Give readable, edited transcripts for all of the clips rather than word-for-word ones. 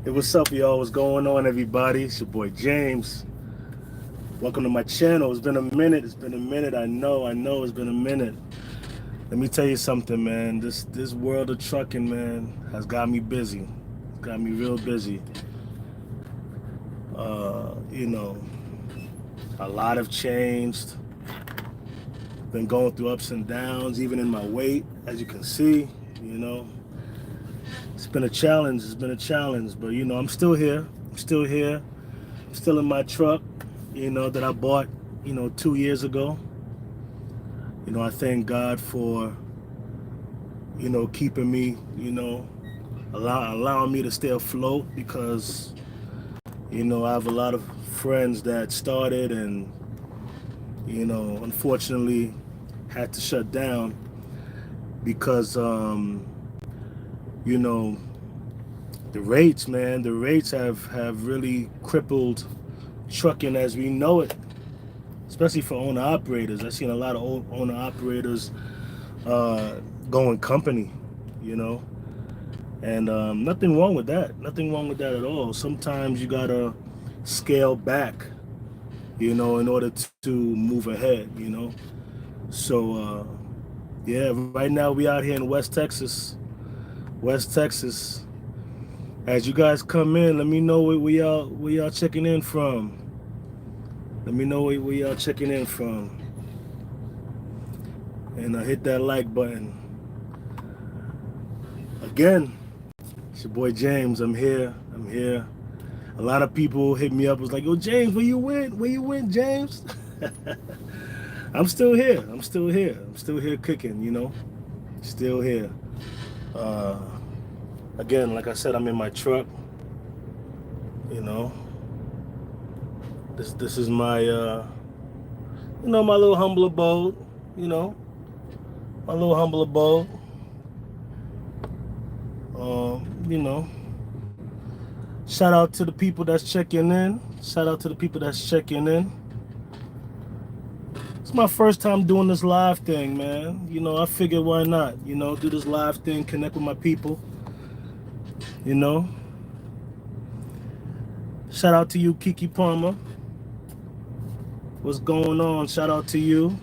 Hey, what's up, y'all? What's going on, everybody? It's your boy James. Welcome to my channel. It's been a minute. It's been a minute. I know. It's been a minute. Let me tell you something, man. This world of trucking, man, has got me busy. It's got me real busy. You know, a lot have changed. Been going through ups and downs, even in my weight, as you can see. You know, it's been a challenge. It's been a challenge, but I'm still here. I'm still here. I'm still in my truck. That I bought, 2 years ago. I thank God for, keeping me, allowing me to stay afloat because, I have a lot of friends that started and, unfortunately had to shut down because, the rates, man, have really crippled trucking as we know it, especially for owner operators. I've seen a lot of owner operators going company, you know, and nothing wrong with that. Nothing wrong with that at all. Sometimes you gotta scale back, in order to move ahead, So yeah, right now we out here in West Texas. West Texas. As you guys come in, let me know where y'all checking in from. Let me know where y'all checking in from. And hit that like button. Again, it's your boy James. I'm here. I'm here. A lot of people hit me up. Was like, yo, James, where you went? Where you went, James? I'm still here. I'm still here. I'm still here kicking, Still here. Uh, Again, like I said, I'm in my truck. You know. This is my my little humble abode, my little humble abode. You know, shout out to the people that's checking in. Shout out to the people that's checking in. It's my first time doing this live thing, man. I figured why not, do this live thing, connect with my people, you know. Shout out to you, Kiki Palmer. What's going on? Shout out to you.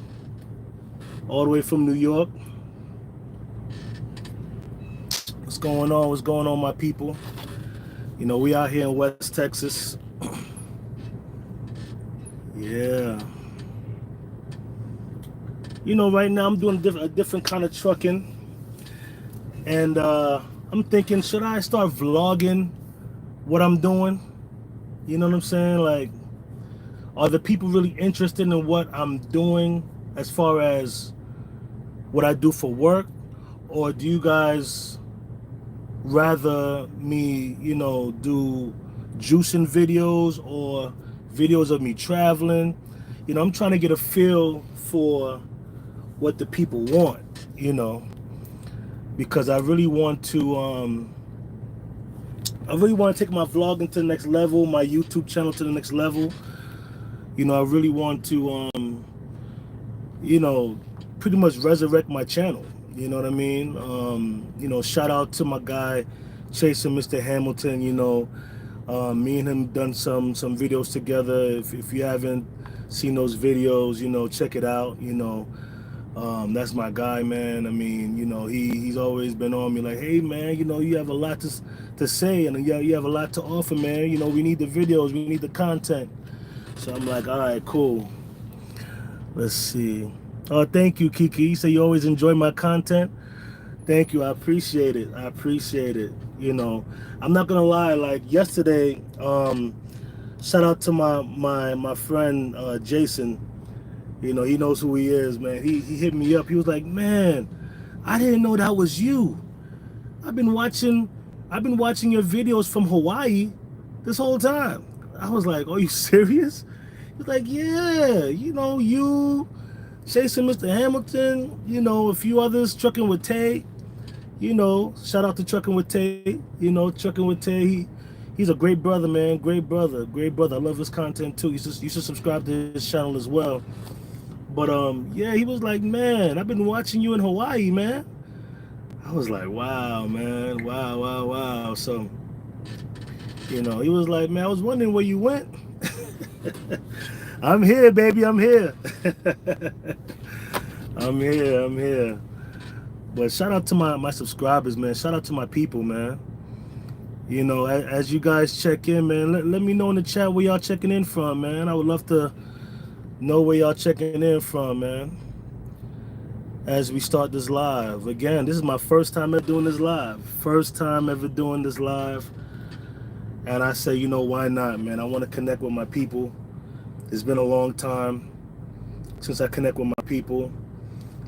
All the way from New York. What's going on? What's going on, my people? We out here in West Texas. Yeah. Right now I'm doing a different kind of trucking. And I'm thinking, should I start vlogging what I'm doing? You know what I'm saying? Like, are the people really interested in what I'm doing as far as what I do for work? Or do you guys rather me, do juicing videos or videos of me traveling? I'm trying to get a feel for what the people want, because I really want to take my vlogging to the next level, my YouTube channel to the next level. I really want to pretty much resurrect my channel. You know what I mean? Shout out to my guy Chasing Mr. Hamilton. Me and him done some videos together. If you haven't seen those videos, check it out. That's my guy, man. I mean, he's always been on me like, hey, man, you have a lot to say, and you have a lot to offer, man. We need the videos, we need the content. So I'm like, all right, cool. Let's see. Oh, thank you, Kiki. You say you always enjoy my content. Thank you. I appreciate it. I appreciate it. I'm not gonna lie. Like yesterday, shout out to my friend Jason. He knows who he is, man. He hit me up. He was like, man, I didn't know that was you. I've been watching your videos from Hawaii this whole time. I was like, are you serious? He's like, yeah, you, Chasing Mr. Hamilton, a few others, Trucking with Tay, shout out to Trucking with Tay, Trucking with Tay. He's a great brother, man. Great brother. I love his content too. You should subscribe to his channel as well. But yeah, he was like, man, I've been watching you in Hawaii, man. I was like, wow, man, wow. So You know, he was like, man, I was wondering where you went. I'm here, baby. I'm here. I'm here. I'm here. But shout out to my subscribers, man. Shout out to my people, man. You know, as you guys check in, man, let me know in the chat where y'all checking in from, man. I would love to know where y'all checking in from, man. As we start this live. Again, this is my first time ever doing this live. First time ever doing this live. And I say, you know, why not, man? I want to connect with my people. It's been a long time since I connect with my people.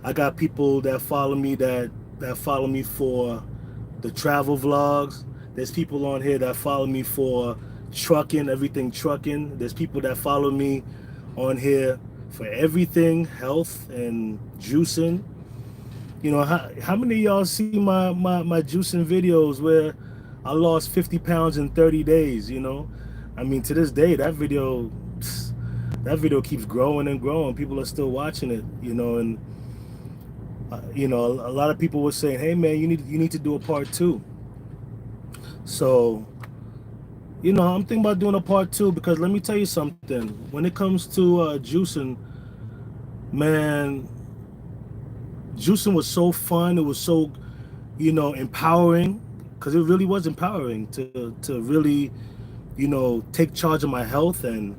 I got people that follow me that follow me for the travel vlogs. There's people on here that follow me for trucking, everything trucking. There's people that follow me on here for everything health and juicing. You know, how many of y'all see my juicing videos where I lost 50 pounds in 30 days, you know? I mean, to this day, that video keeps growing and growing. People are still watching it, you know, and you know, a lot of people were saying, hey man, you need to do a part 2. So, you know, I'm thinking about doing a part 2 because let me tell you something. When it comes to juicing, man, juicing was so fun. It was so, you know, empowering, because it really was empowering to really, you know, take charge of my health and,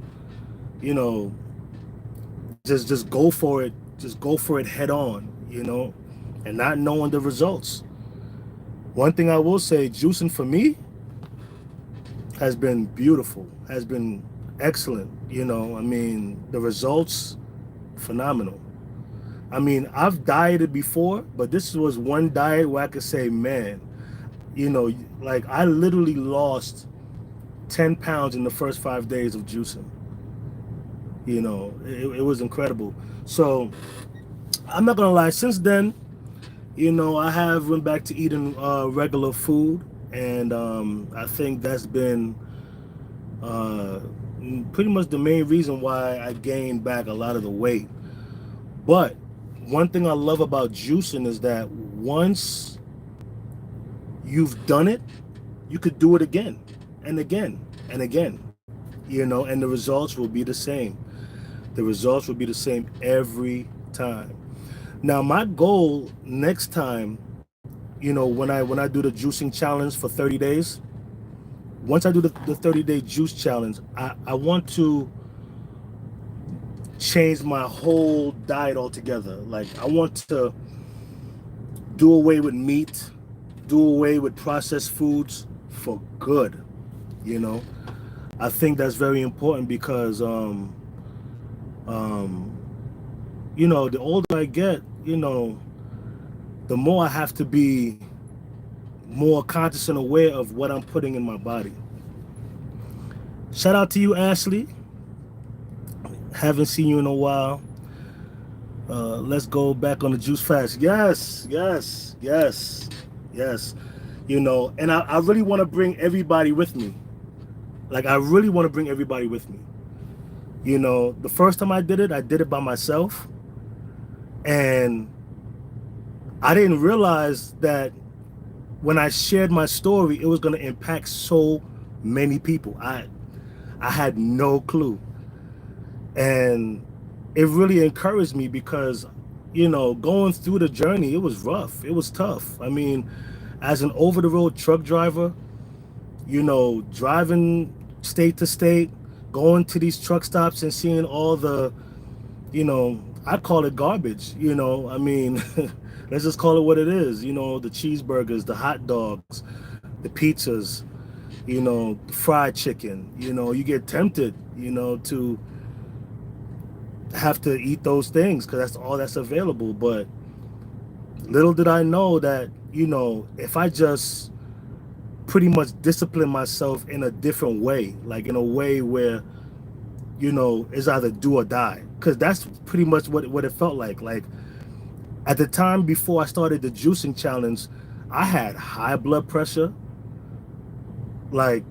you know, just go for it. Just go for it head on, you know, and not knowing the results. One thing I will say, juicing for me has been beautiful, has been excellent. You know, I mean, the results, phenomenal. I mean, I've dieted before, but this was one diet where I could say, man, you know, like I literally lost 10 pounds in the first 5 days of juicing. You know, it was incredible. So I'm not gonna lie, since then, you know, I have went back to eating regular food, and I think that's been pretty much the main reason why I gained back a lot of the weight. But one thing I love about juicing is that once you've done it, you could do it again and again and again, you know, and the results will be the same. The results will be the same every time. Now, my goal next time, you know, when I do the juicing challenge for 30 days, once I do the 30-day juice challenge, I want to change my whole diet altogether. Like, I want to do away with meat, do away with processed foods for good, you know. I think that's very important because you know, the older I get, you know, the more I have to be more conscious and aware of what I'm putting in my body. Shout out to you, Ashley. Haven't seen you in a while. Let's go back on the juice fast. Yes, yes, yes, yes. You know, and I really want to bring everybody with me. Like, I really want to bring everybody with me. You know, the first time I did it by myself. And I didn't realize that when I shared my story, it was going to impact so many people. I had no clue. And it really encouraged me because, you know, going through the journey, it was rough. It was tough. I mean, as an over-the-road truck driver, you know, driving state to state, going to these truck stops and seeing all the, you know, I call it garbage, you know, I mean, let's just call it what it is, you know, the cheeseburgers, the hot dogs, the pizzas, you know, fried chicken, you know, you get tempted, you know, to have to eat those things because that's all that's available. But little did I know that, you know, if I just pretty much discipline myself in a different way, like in a way where, you know, it's either do or die, because that's pretty much what it felt like. Like, at the time before I started the juicing challenge, I had high blood pressure. Like,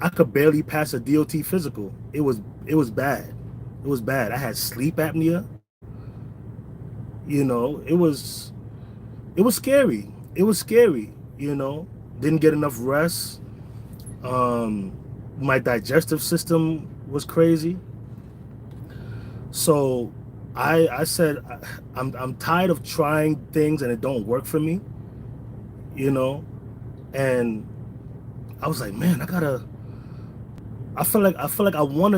I could barely pass a DOT physical. It was bad. It was bad. I had sleep apnea. You know, it was scary. It was scary, you know. Didn't get enough rest. my digestive system was crazy. So I said I'm tired of trying things and it don't work for me, you know. And I was like, man, I feel like I want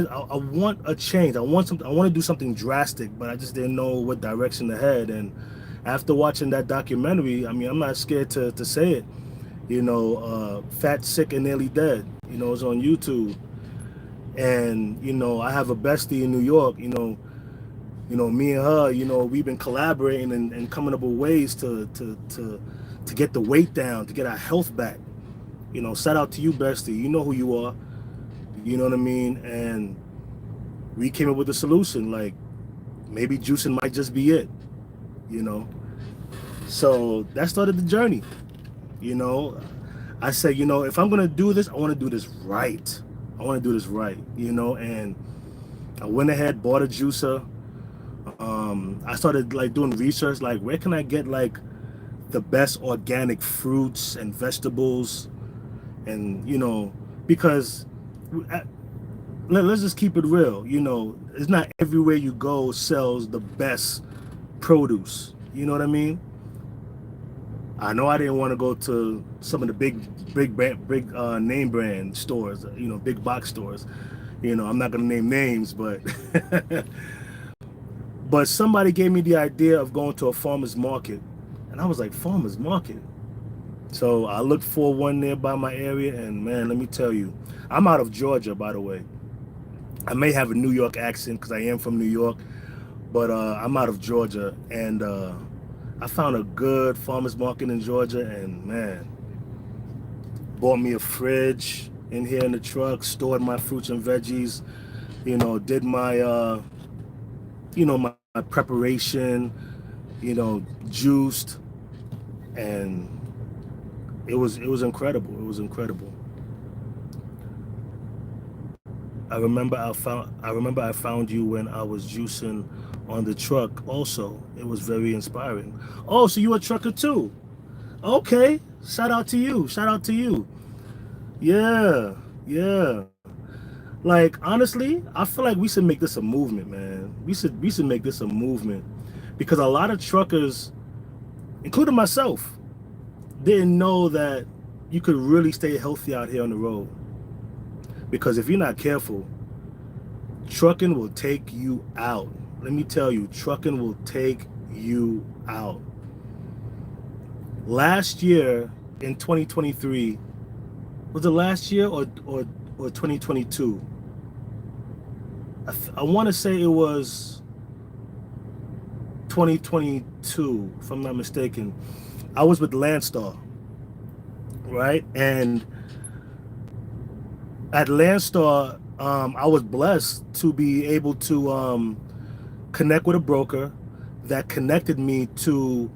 a change. I want something. I want to do something drastic, but I just didn't know what direction to head. And after watching that documentary, I mean, I'm not scared to say it. Fat, Sick, and Nearly Dead. It's on YouTube. And I have a bestie in New York. Me and her. We've been collaborating and coming up with ways to get the weight down, to get our health back. Shout out to you, bestie. You know who you are. You know what I mean? And we came up with a solution. Like, maybe juicing might just be it. So that started the journey. I said, if I'm gonna do this, I want to do this right. And I went ahead, bought a juicer. I started like doing research, like where can I get like the best organic fruits and vegetables, and because let's just keep it real. It's not everywhere you go sells the best produce. You know what I mean? I know I didn't want to go to some of the big name brand stores, big box stores. I'm not gonna name names, but but somebody gave me the idea of going to a farmer's market, and I was like, farmer's market. So I looked for one nearby my area, and man, let me tell you, I'm out of Georgia, by the way. I may have a New York accent because I am from New York, but I'm out of Georgia, and I found a good farmer's market in Georgia, and man, bought me a fridge in here in the truck, stored my fruits and veggies, did my, my preparation, juiced, and it was incredible. It was incredible. I remember I found you when I was juicing on the truck also. It was very inspiring. Oh, so you a trucker too? Okay. Shout out to you. Yeah. Yeah. Like, honestly, I feel like we should make this a movement, man. We should make this a movement, because a lot of truckers, including myself, didn't know that you could really stay healthy out here on the road. Because if you're not careful, trucking will take you out. Let me tell you, trucking will take you out. Last year in 2023, was it last year or 2022? I want to say it was 2022, if I'm not mistaken. I was with Landstar, right? And at Landstar, I was blessed to be able to connect with a broker that connected me to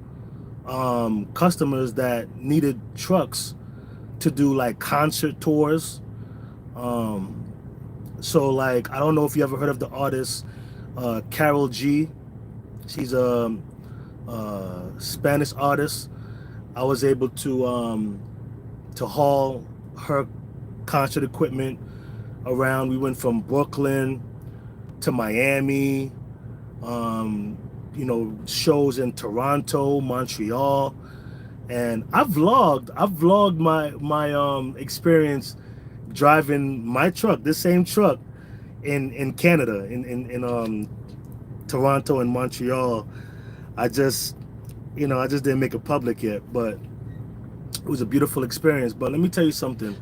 customers that needed trucks to do like concert tours. So like, I don't know if you ever heard of the artist Carol G. She's a Spanish artist. I was able to haul her concert equipment around. We went from Brooklyn to Miami, shows in Toronto, Montreal, and I've vlogged my experience driving my truck, this same truck, in Canada, in Toronto and Montreal. I just didn't make it public yet, but it was a beautiful experience. But let me tell you something.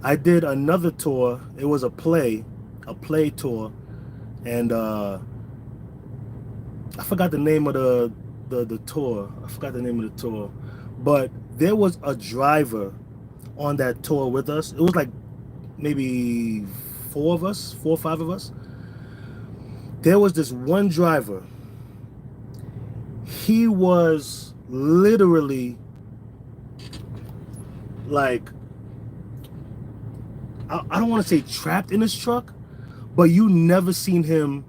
I did another tour. It was a play tour, and I forgot the name of the tour. I forgot the name of the tour, but there was a driver on that tour with us. It was like maybe 4 or 5 of us. There was this one driver. He was literally like, I don't want to say trapped in his truck, but you never seen him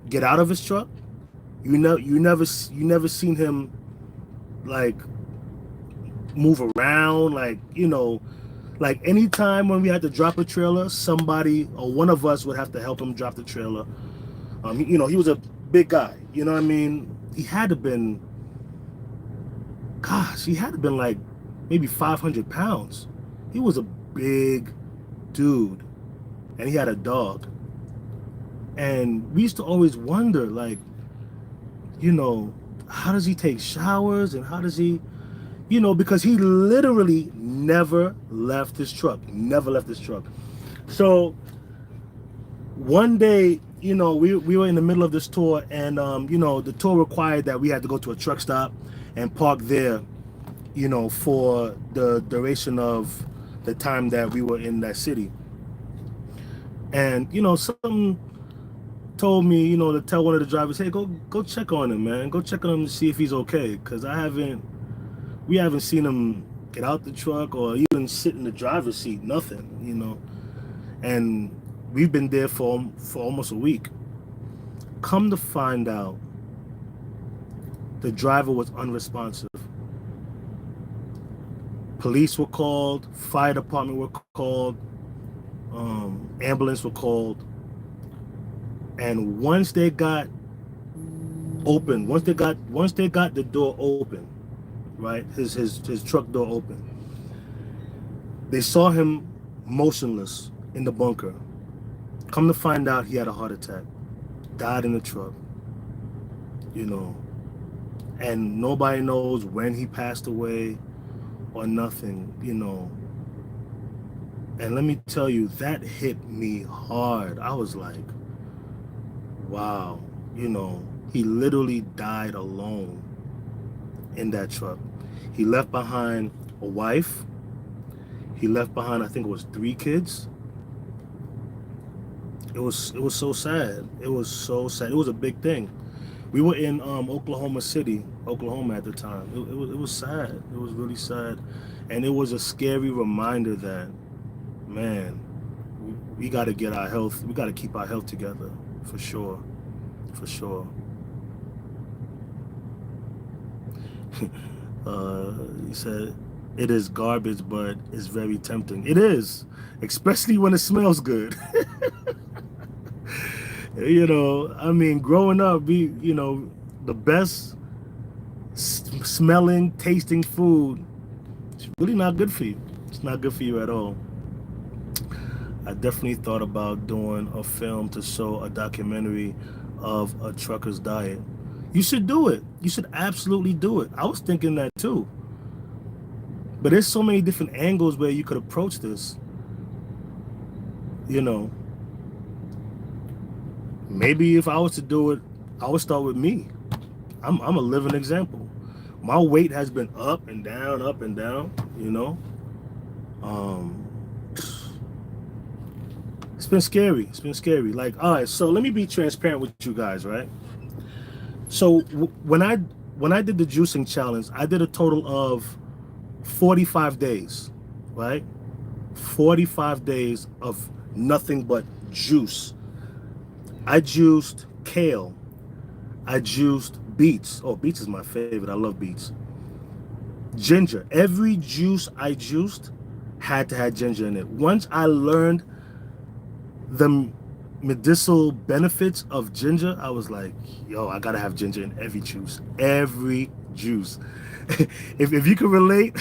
get out of his truck. You never seen him like move around, like, Like anytime when we had to drop a trailer, somebody or one of us would have to help him drop the trailer. You know, he was a big guy. You know what I mean? He had to been, gosh, he had to been like maybe 500 pounds. He was a big dude, and he had a dog. And we used to always wonder, like, you know, how does he take showers and how does he, you know, because he literally never left his truck. Never left his truck. So one day, you know, we were in the middle of this tour, and you know, the tour required that we had to go to a truck stop and park there, you know, for the duration of the time that we were in that city. And you know, some told me, you know, to tell one of the drivers, hey, go check on him, man. Go check on him to see if he's okay, because we haven't seen him get out the truck or even sit in the driver's seat, nothing, you know. And we've been there for almost a week. Come to find out, the driver was unresponsive. Police were called, fire department were called, ambulance were called. And once they got the door open, right, his truck door open, they saw him motionless in the bunker. Come to find out, he had a heart attack, died in the truck, you know, and nobody knows when he passed away or nothing, you know. And let me tell you, that hit me hard. I was like, wow, you know, he literally died alone in that truck. He left behind a wife. He left behind, I think it was 3 kids. It was so sad. It was so sad. It was a big thing. We were in Oklahoma City, Oklahoma at the time. It was sad. It was really sad. And it was a scary reminder that, man, we got to get our health, we got to keep our health together, for sure, for sure. He said, it is garbage, but it's very tempting. It is, especially when it smells good. You know, I mean, growing up, you know, the best smelling, tasting food, it's really not good for you. It's not good for you at all. I definitely thought about doing a film to show a documentary of a trucker's diet. You should do it. You should absolutely do it. I was thinking that too. But there's so many different angles where you could approach this. You know, maybe if I was to do it, I would start with me. I'm a living example. My weight has been up and down, you know. It's been scary. It's been scary. Like, all right, so let me be transparent with you guys, right? So when I did the juicing challenge, I did a total of 45 days, right? 45 days of nothing but juice. I juiced kale. I juiced beets. Oh, beets is my favorite. I love beets. Ginger. Every juice I juiced had to have ginger in it. Once I learned the medicinal benefits of ginger, I was like, yo, I gotta have ginger in every juice. Every juice. if you can relate,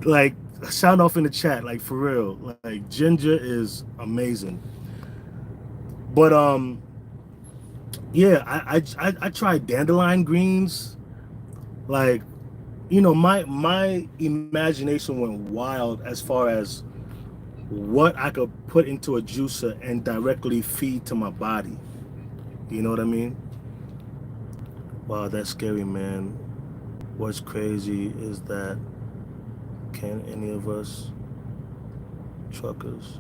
like, shout off in the chat, like, for real. Like, ginger is amazing. But yeah, I tried dandelion greens. Like, you know, my imagination went wild as far as what I could put into a juicer and directly feed to my body. You know what I mean? Wow, that's scary, man. What's crazy is that, can any of us truckers?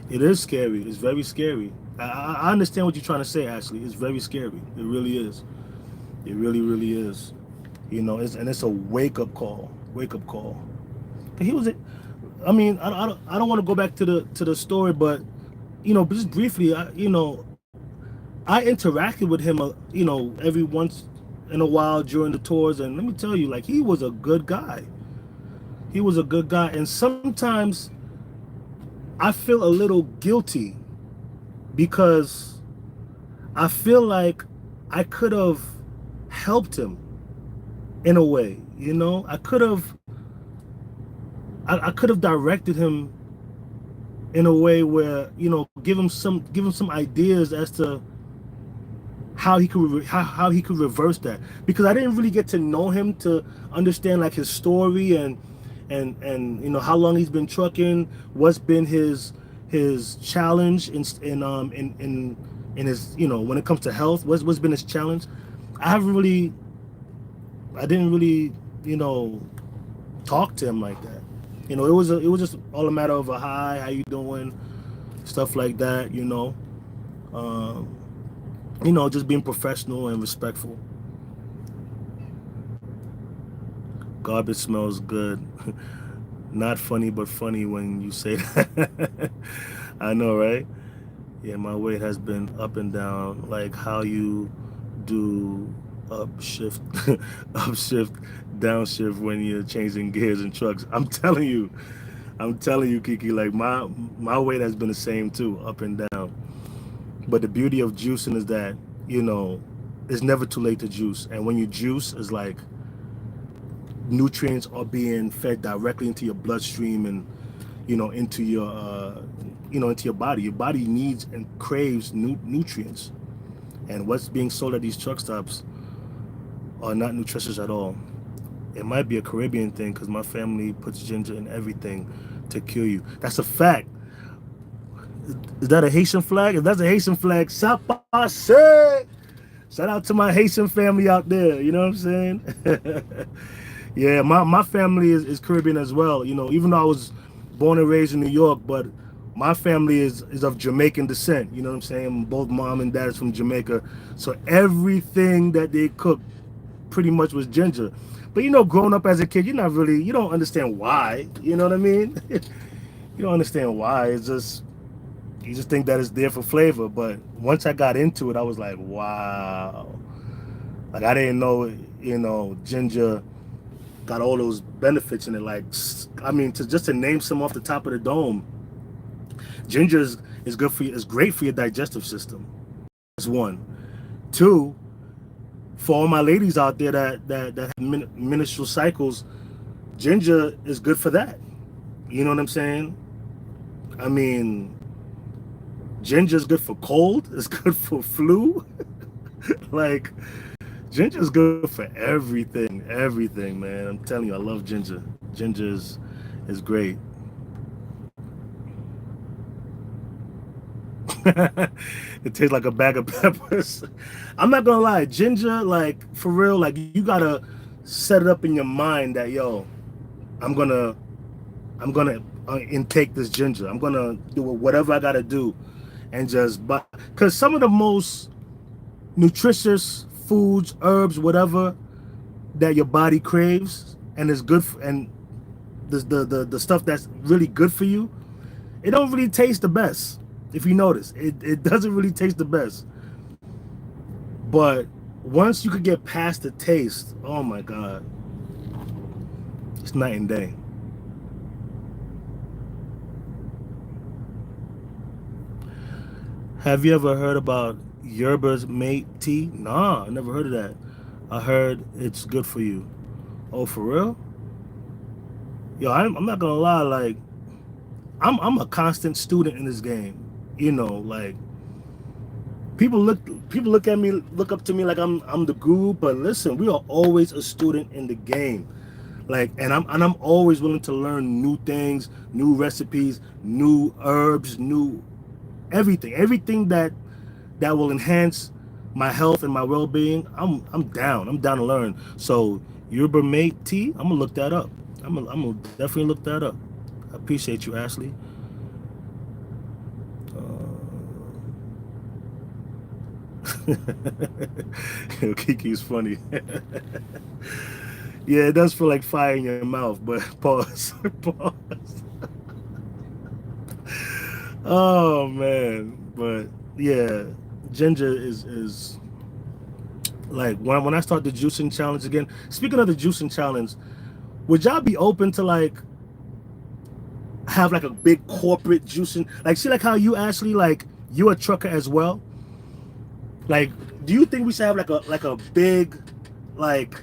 It is scary. It's very scary. I understand what you're trying to say, Ashley. It's very scary. It really is. It really, really is. You know, and it's a wake-up call. Wake-up call. He was, I mean, I don't want to go back to the story, but, you know, just briefly, you know, I interacted with him, you know, every in a while during the tours, and let me tell you, like, he was a good guy. He was a good guy, and sometimes I feel a little guilty because I feel like I could have helped him in a way, you know. I could have directed him in a way where, you know, give him some ideas as to how he could reverse that, because I didn't really get to know him to understand like his story and you know how long he's been trucking, what's been his challenge in his, you know, when it comes to health, what's been his challenge. I didn't really, you know, talk to him like that. You know, it was just all a matter of a hi, how you doing, stuff like that, you know. You know, just being professional and respectful. Garbage smells good. Not funny, but funny when you say that. I know, right? Yeah, my weight has been up and down, like how you do upshift, upshift, downshift when you're changing gears in trucks. I'm telling you, Kiki, like my weight has been the same too, up and down. But the beauty of juicing is that, you know, it's never too late to juice. And when you juice, it's like nutrients are being fed directly into your bloodstream and, you know, into your into your body. Your body needs and craves nutrients. And what's being sold at these truck stops are not nutritious at all. It might be a Caribbean thing because my family puts ginger in everything to cure you. That's a fact. Is that a Haitian flag? If that's a Haitian flag, Sapase! Shout out to my Haitian family out there. You know what I'm saying? Yeah, my family is Caribbean as well. You know, even though I was born and raised in New York, but my family is of Jamaican descent. You know what I'm saying? Both mom and dad is from Jamaica. So everything that they cook pretty much was ginger. But, you know, growing up as a kid, you don't understand why. You know what I mean? You don't understand why. It's just, you just think that it's there for flavor. But once I got into it, I was like, wow. Like, I didn't know, you know, ginger got all those benefits in it. Like, I mean, to name some off the top of the dome, ginger is good for you. It's great for your digestive system. That's one. Two, for all my ladies out there that have menstrual cycles, ginger is good for that. You know what I'm saying? I mean, ginger is good for cold. It's good for flu. Like, ginger is good for everything, man. I'm telling you, I love ginger. Ginger is great. It tastes like a bag of peppers. I'm not gonna lie, ginger, like, for real, like, you gotta set it up in your mind that, yo, I'm gonna intake this ginger. I'm gonna do whatever I gotta do, and just, but because some of the most nutritious foods, herbs, whatever that your body craves and is good for, and the stuff that's really good for you, it don't really taste the best. If you notice, it doesn't really taste the best. But once you could get past the taste, oh my God, it's night and day. Have you ever heard about Yerba's Mate tea? Nah, I never heard of that. I heard it's good for you. Oh, for real? Yo, I'm not gonna lie, like, I'm a constant student in this game. You know, like, people look at me, look up to me like I'm the guru, but listen, we are always a student in the game. Like, and I'm always willing to learn new things, new recipes, new herbs, new everything that will enhance my health and my well-being. I'm down to learn. So Yerba Mate tea, I'm gonna look that up. I'm gonna definitely look that up. I appreciate you, Ashley. Kiki's funny. Yeah, it does feel like fire in your mouth, but pause. Pause. Oh man, but yeah, ginger is Like when I start the juicing challenge again. Speaking of the juicing challenge, would y'all be open to like have like a big corporate juicing? Like, see, like how you actually like you're a trucker as well. Like, do you think we should have like a big, like,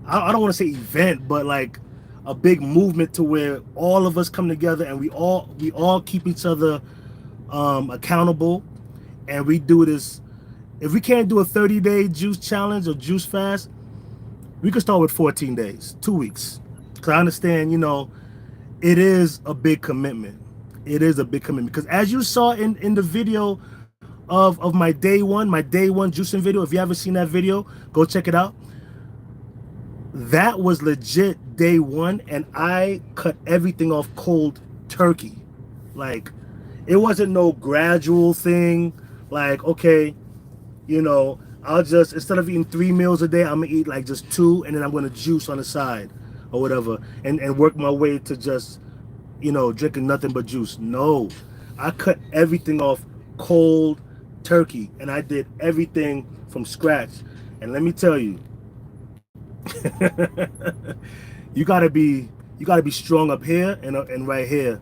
I don't want to say event, but like a big movement to where all of us come together and we all keep each other accountable, and we do this. If we can't do a 30-day juice challenge or juice fast, we could start with 14 days, 2 weeks. Because I understand, you know, it is a big commitment. It is a big commitment. Because as you saw in the video of my day one juicing video, if you haven't seen that video, go check it out. That was legit day one, and I cut everything off cold turkey. Like, it wasn't no gradual thing. Like, okay, you know, I'll just, instead of eating 3 meals a day, I'm gonna eat like just 2, and then I'm gonna juice on the side or whatever, and work my way to just, you know, drinking nothing but juice. No, I cut everything off cold turkey, and I did everything from scratch. And let me tell you, you gotta be strong up here and right here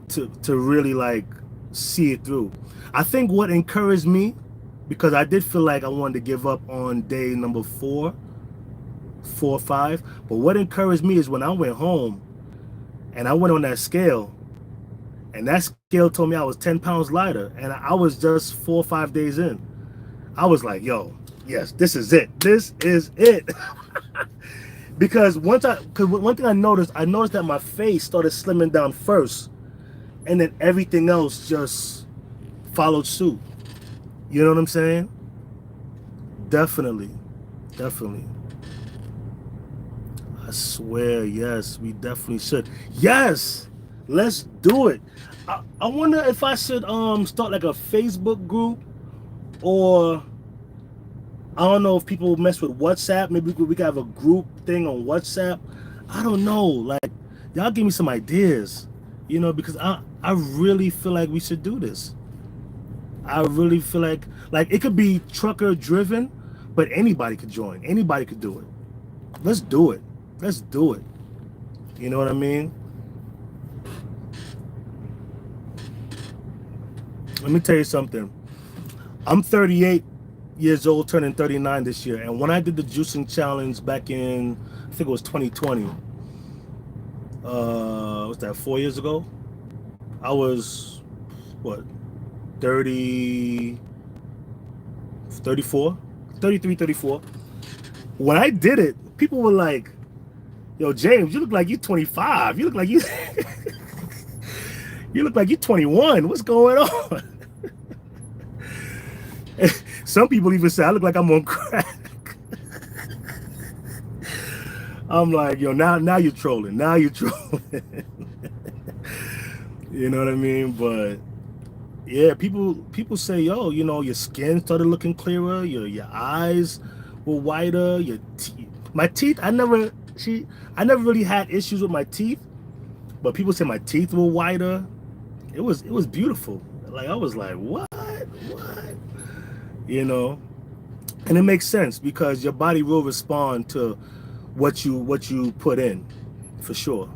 to really like see it through. I think what encouraged me, because I did feel like I wanted to give up on day number 4 or 5, but what encouraged me is when I went home and I went on that scale, and that scale told me I was 10 pounds lighter, and I was just 4 or 5 days in. I was like, yo, yes, this is it. This is it. Because one thing I noticed that my face started slimming down first, and then everything else just followed suit. You know what I'm saying? Definitely. I swear, yes, we definitely should. Yes, let's do it. I wonder if I should start like a Facebook group, or I don't know if people mess with WhatsApp. Maybe we could have a group thing on WhatsApp. I don't know. Like, y'all give me some ideas, you know, because I really feel like we should do this. I really feel like it could be trucker driven, but anybody could join. Anybody could do it. Let's do it. Let's do it. You know what I mean? Let me tell you something. I'm 38 years old, turning 39 this year. And when I did the juicing challenge back in, I think it was 2020, what's that, 4 years ago? I was, what, 34? 33, 34. When I did it, people were like, yo, James, you look like you're 25. You look like you you look like you're 21. What's going on? Some people even say I look like I'm on crack. I'm like, yo, now you're trolling. Now you're trolling. You know what I mean? But yeah, people say, yo, you know, your skin started looking clearer, your eyes were whiter, your teeth. My teeth, I never really had issues with my teeth, but people say my teeth were whiter. It was beautiful. Like, I was like, what? You know? And it makes sense because your body will respond to what you put in, for sure.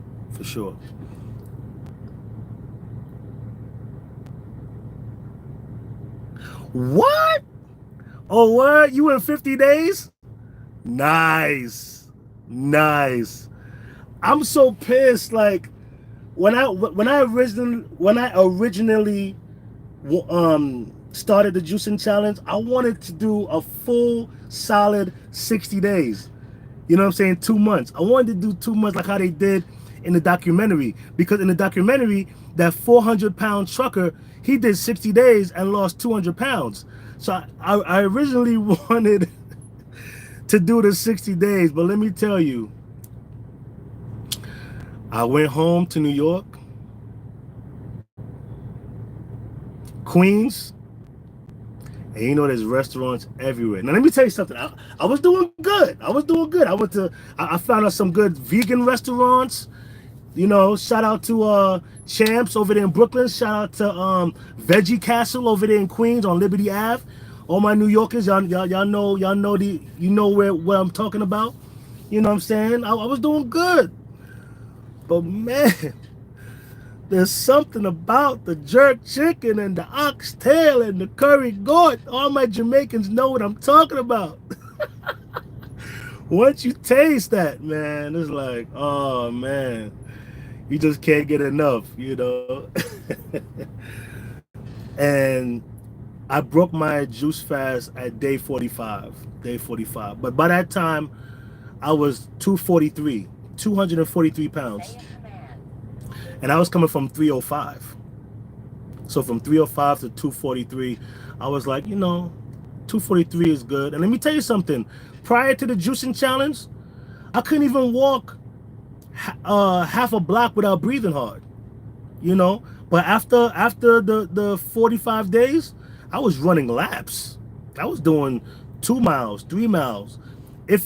What? Oh, what? You in 50 days? Nice. I'm so pissed. Like, when I originally started the juicing challenge, I wanted to do a full solid 60 days. You know what I'm saying? 2 months. I wanted to do 2 months like how they did in the documentary, because in the documentary, that 400-pound trucker, he did 60 days and lost 200 pounds. So I originally wanted to do the 60 days, but let me tell you, I went home to New York, Queens, and you know there's restaurants everywhere. Now let me tell you something. I was doing good. I found out some good vegan restaurants. You know, shout out to Champs over there in Brooklyn. Shout out to Veggie Castle over there in Queens on Liberty Ave. All my New Yorkers, y'all know you know what I'm talking about. You know what I'm saying? I was doing good, but man, there's something about the jerk chicken and the oxtail and the curry goat. All my Jamaicans know what I'm talking about. Once you taste that, man, it's like, oh man, you just can't get enough, you know. And I broke my juice fast at day 45, day 45. But by that time, I was 243 pounds. And I was coming from 305. So from 305 to 243, I was like, you know, 243 is good. And let me tell you something. Prior to the juicing challenge, I couldn't even walk half a block without breathing hard, you know. But after the 45 days, I was running laps. I was doing 2 miles, 3 miles. It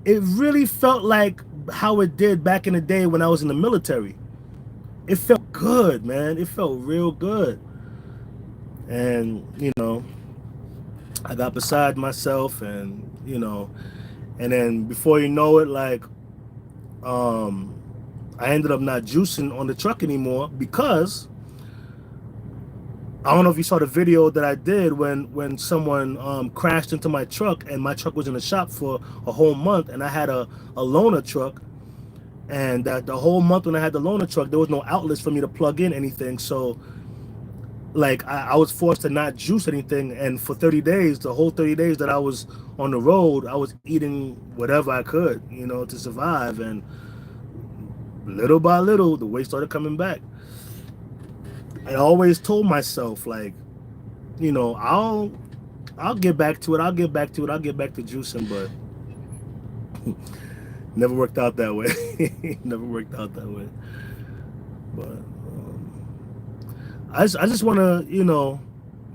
really felt like how it did back in the day when I was in the military. It felt good, man. It felt real good. And, you know, I got beside myself, and, you know, and then before you know it, like, I ended up not juicing on the truck anymore because I don't know if you saw the video that I did when someone crashed into my truck, and my truck was in the shop for a whole month, and I had a loaner truck, and that the whole month when I had the loaner truck, there was no outlets for me to plug in anything. So like I was forced to not juice anything, and for 30 days, the whole 30 days that I was on the road, I was eating whatever I could, you know, to survive. And little by little, the weight started coming back. I always told myself, like, you know, I'll get back to it. I'll get back to juicing, but never worked out that way. Never worked out that way. But I just want to, you know,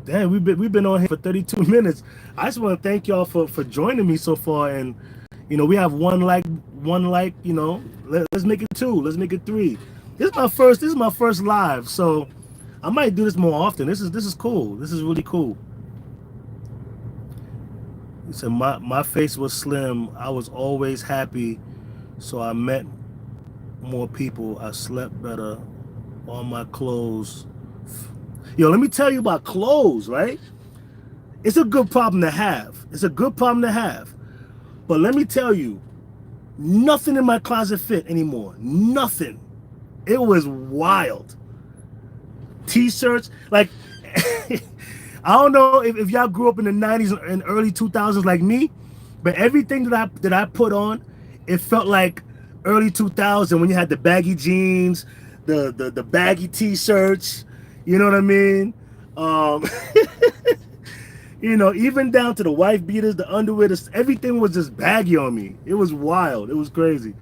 damn, we've been on here for 32 minutes. I just want to thank y'all for joining me so far, and you know, we have one like, you know, let's make it 2, let's make it 3. This is my first live, so I might do this more often. This is cool. This is really cool. He said my face was slim. I was always happy, so I met more people. I slept better. All my clothes. Yo, let me tell you about clothes, right? It's a good problem to have. It's a good problem to have. But let me tell you, nothing in my closet fit anymore. Nothing. It was wild. T-shirts, like, I don't know if y'all grew up in the 90s and early 2000s like me, but everything that I put on, it felt like early 2000 when you had the baggy jeans, the baggy T-shirts, you know what I mean? You know, even down to the wife beaters, the underwear, everything was just baggy on me. It was wild. It was crazy.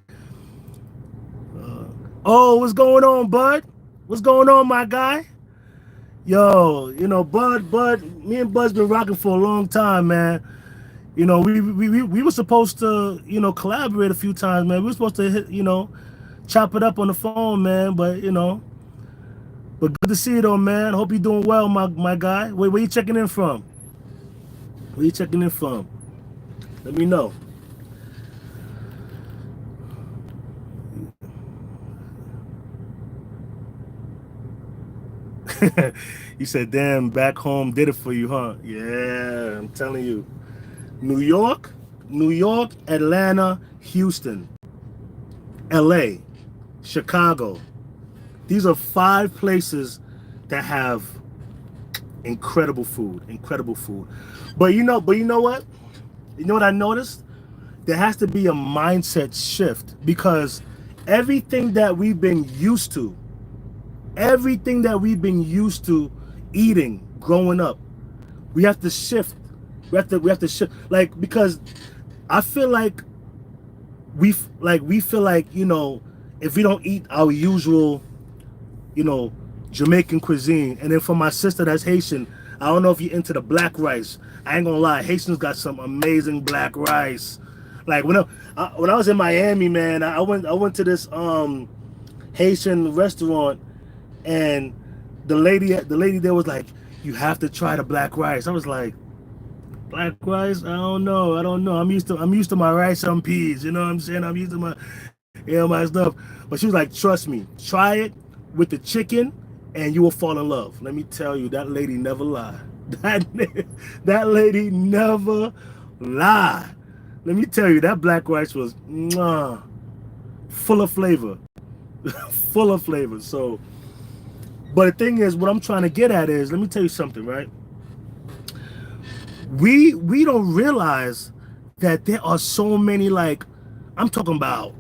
Oh, what's going on, Bud? What's going on, my guy? Yo, you know, Bud, me and Bud's been rocking for a long time, man. You know, we were supposed to, you know, collaborate a few times, man. We were supposed to hit, you know, chop it up on the phone, man. But, you know, but good to see you, though, man. Hope you're doing well, my guy. Where you checking in from? Where you checking in from? Let me know. You said, damn, back home did it for you, huh? Yeah, I'm telling you. New York, Atlanta, Houston, LA, Chicago. These are 5 places that have incredible food. But you know what? You know what I noticed? There has to be a mindset shift, because everything that we've been used to eating growing up, we have to shift. We have to shift, like, because I feel like we feel like, you know, if we don't eat our usual, you know, Jamaican cuisine, and then for my sister that's Haitian, I don't know if you're into the black rice. I ain't gonna lie, Haitians got some amazing black rice. Like when I was in Miami, man, I went to this Haitian restaurant, and the lady there was like, you have to try the black rice. I was like, Black rice, I don't know. I don't know. I'm used to my rice and peas. You know what I'm saying? I'm used to my my stuff. But she was like, trust me, try it with the chicken, and you will fall in love. Let me tell you, that lady never lied. That that lady never lied. Let me tell you, that black rice was full of flavor, full of flavor. So, but the thing is, what I'm trying to get at is, let me tell you something, right? We don't realize that there are so many, like, I'm talking about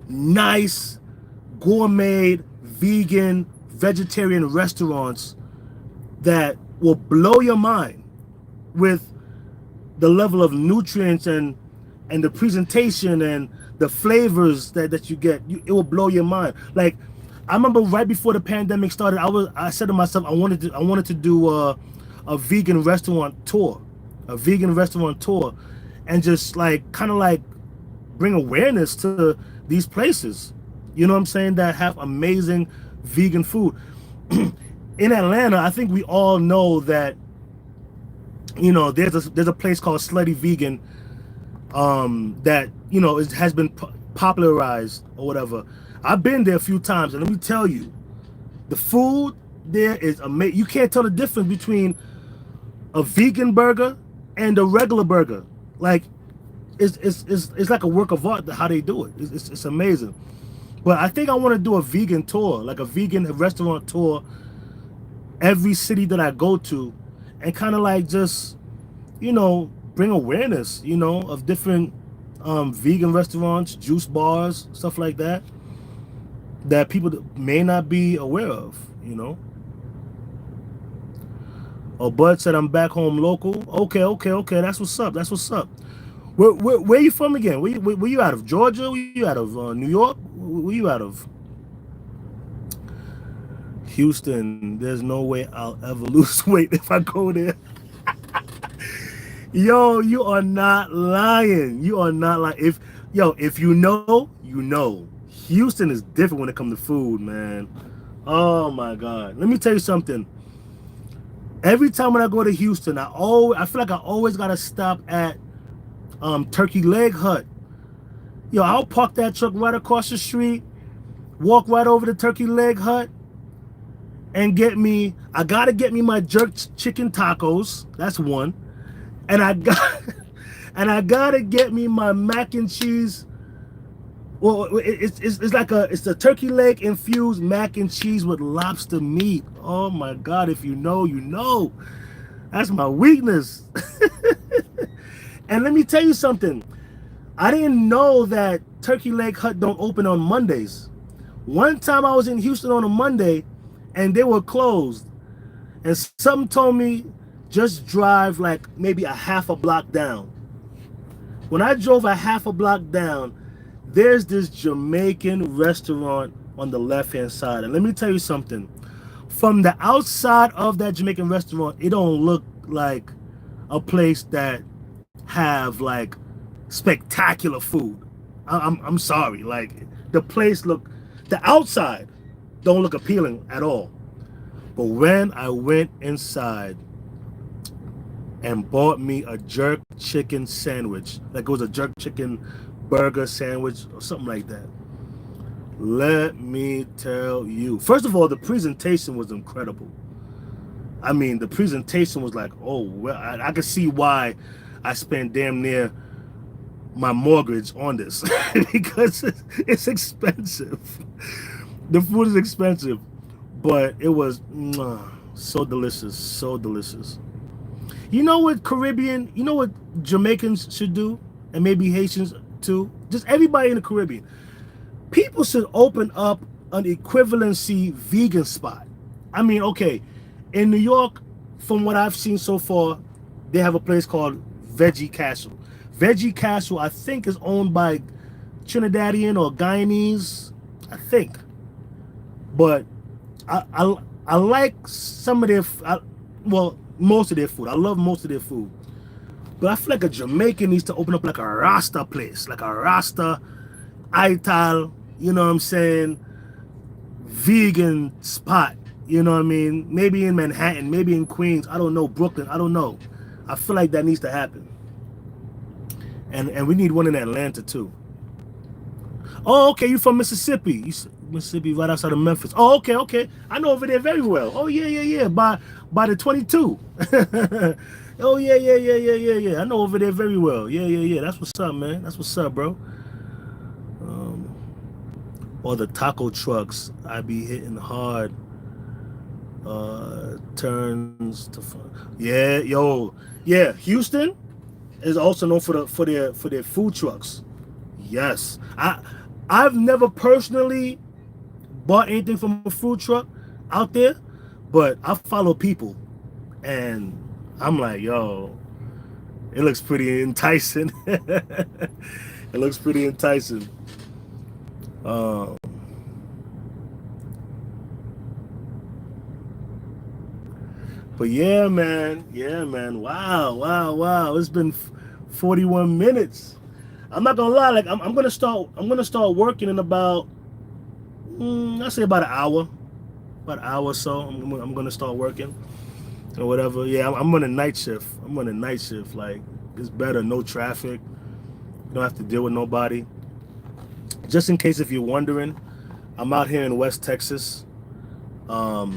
nice gourmet vegan vegetarian restaurants that will blow your mind with the level of nutrients and the presentation and the flavors that you get. It will blow your mind. Like, I remember right before the pandemic started, I said to myself, I wanted to do a vegan restaurant tour, and just like kind of like bring awareness to these places. You know what I'm saying? That have amazing vegan food. In Atlanta, I think we all know that, you know, there's a place called Slutty Vegan, that, you know, has been popularized or whatever. I've been there a few times, and let me tell you, the food there is amazing. You can't tell the difference between a vegan burger and a regular burger. Like, it's like a work of art how they do it. It's amazing. But I think I want to do a vegan tour, like a vegan restaurant tour, every city that I go to, and kind of like just, you know, bring awareness, you know, of different vegan restaurants, juice bars, stuff like that, that people may not be aware of, you know. Oh, Bud said I'm back home local. Okay. That's what's up. That's what's up. Where you from again? Where you out of? Georgia? Where you out of? New York? Where you out of? Houston. There's no way I'll ever lose weight if I go there. Yo, you are not lying. You are not lying. If you know, you know. Houston is different when it comes to food, man. Oh my God. Let me tell you something. Every time when I go to Houston, I feel like I always gotta stop at Turkey Leg Hut. Yo, I'll park that truck right across the street, walk right over to Turkey Leg Hut, and I gotta get me my jerk chicken tacos. That's one. And I gotta get me my mac and cheese. Well, it's like it's a turkey leg infused mac and cheese with lobster meat. Oh my God, if you know, you know. That's my weakness. And let me tell you something. I didn't know that Turkey Leg Hut don't open on Mondays. One time I was in Houston on a Monday and they were closed. And something told me just drive like maybe a half a block down. When I drove a half a block down, there's this Jamaican restaurant on the left-hand side. And let me tell you something. From the outside of that Jamaican restaurant, it don't look like a place that have like spectacular food. I'm sorry. Like, the outside don't look appealing at all. But when I went inside and bought me a jerk chicken sandwich, like it was a jerk chicken burger sandwich or something like that, let me tell you, first of all, the presentation was incredible. I mean, the presentation was like, oh, well, I could see why I spent damn near my mortgage on this because it's expensive. The food is expensive, but it was so delicious, so delicious. You know what Jamaicans should do, and maybe Haitians too, just everybody in the Caribbean, people should open up an equivalency vegan spot. I mean, okay, in New York, from what I've seen so far, they have a place called Veggie Castle. Veggie Castle, I think, is owned by Trinidadian or Guyanese, I think. But I like some of their, most of their food. I love most of their food. But I feel like a Jamaican needs to open up like a Rasta place, like a Rasta Ital, you know what I'm saying, vegan spot, you know what I mean? Maybe in Manhattan, maybe in Queens, I don't know, Brooklyn, I don't know. I feel like that needs to happen. And we need one in Atlanta too. Oh, okay, you from Mississippi. Mississippi, right outside of Memphis. Oh, okay, okay. I know over there very well. Oh, yeah, yeah, yeah. By the 22. Oh, yeah, yeah, yeah, yeah, yeah, yeah. I know over there very well. Yeah, yeah, yeah. That's what's up, man. That's what's up, bro. Or the taco trucks. I be hitting hard. Turns to fun. Yeah, yo. Yeah, Houston is also known for their food trucks. Yes. I've never personally bought anything from a food truck out there, but I follow people and I'm like, yo, it looks pretty enticing. It looks pretty enticing. But yeah, man. Yeah, man. Wow, wow, wow. It's been 41 minutes. I'm not gonna lie, like I'm gonna start working in about I say about an hour. About an hour or so. I'm gonna start working or whatever. Yeah, I'm on a night shift. I'm on a night shift. Like, it's better, no traffic. You don't have to deal with nobody. Just in case if you're wondering, I'm out here in West Texas. Out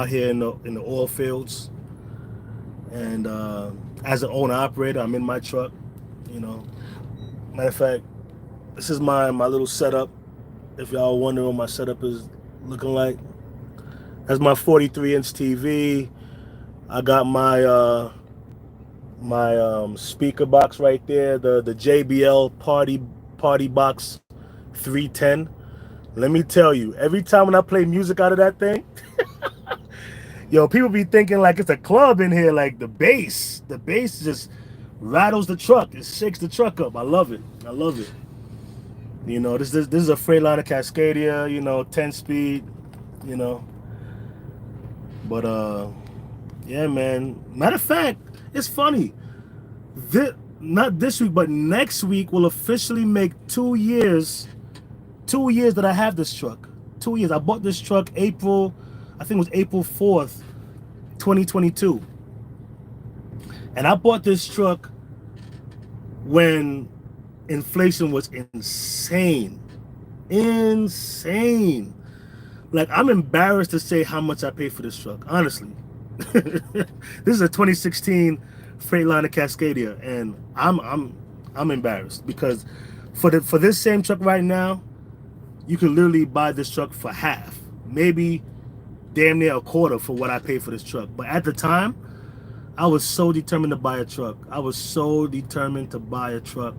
here in the oil fields. And as an owner operator, I'm in my truck. Matter of fact, this is my little setup. If y'all wondering what my setup is looking like, that's my 43-inch TV. I got my speaker box right there, the JBL Party Box 310. Let me tell you, every time when I play music out of that thing, yo, people be thinking like it's a club in here. Like the bass just rattles the truck. It shakes the truck up. I love it. I love it. This is a Freightliner Cascadia. 10-speed. But yeah, man. Matter of fact, it's funny. Not this week, but next week will officially make 2 years. 2 years that I have this truck. 2 years. I bought this truck I think it was April 4th, 2022. And I bought this truck when inflation was insane. Insane. Like, I'm embarrassed to say how much I paid for this truck, honestly. This is a 2016 Freightliner Cascadia, and I'm embarrassed because for this same truck right now, you can literally buy this truck for half, maybe damn near a quarter for what I paid for this truck. But at the time, I was so determined to buy a truck. I was so determined to buy a truck.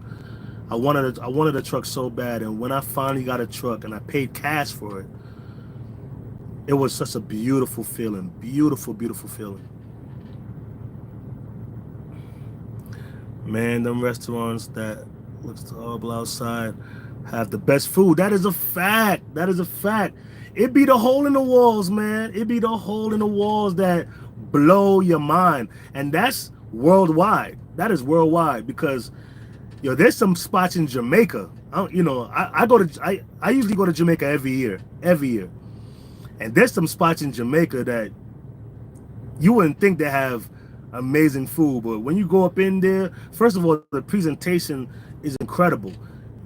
I wanted a truck so bad, and when I finally got a truck and I paid cash for it, it was such a beautiful feeling. Beautiful, beautiful feeling. Man, them restaurants that looks horrible outside have the best food. That is a fact. That is a fact. It be the hole in the walls, man. It be the hole in the walls that blow your mind. And that's worldwide. That is worldwide because, there's some spots in Jamaica. I usually go to Jamaica every year. And there's some spots in Jamaica that you wouldn't think they have amazing food. But when you go up in there, first of all, the presentation is incredible.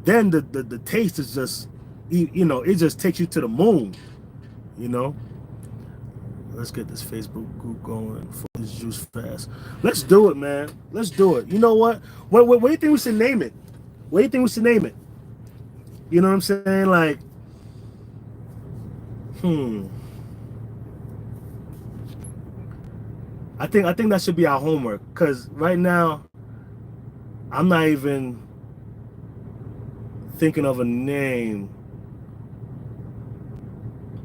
Then the taste is just, it just takes you to the moon, Let's get this Facebook group going for this juice fast. Let's do it, man. Let's do it. You know what? What do you think we should name it? What do you think we should name it? You know what I'm saying? Like, I think that should be our homework, because right now I'm not even thinking of a name.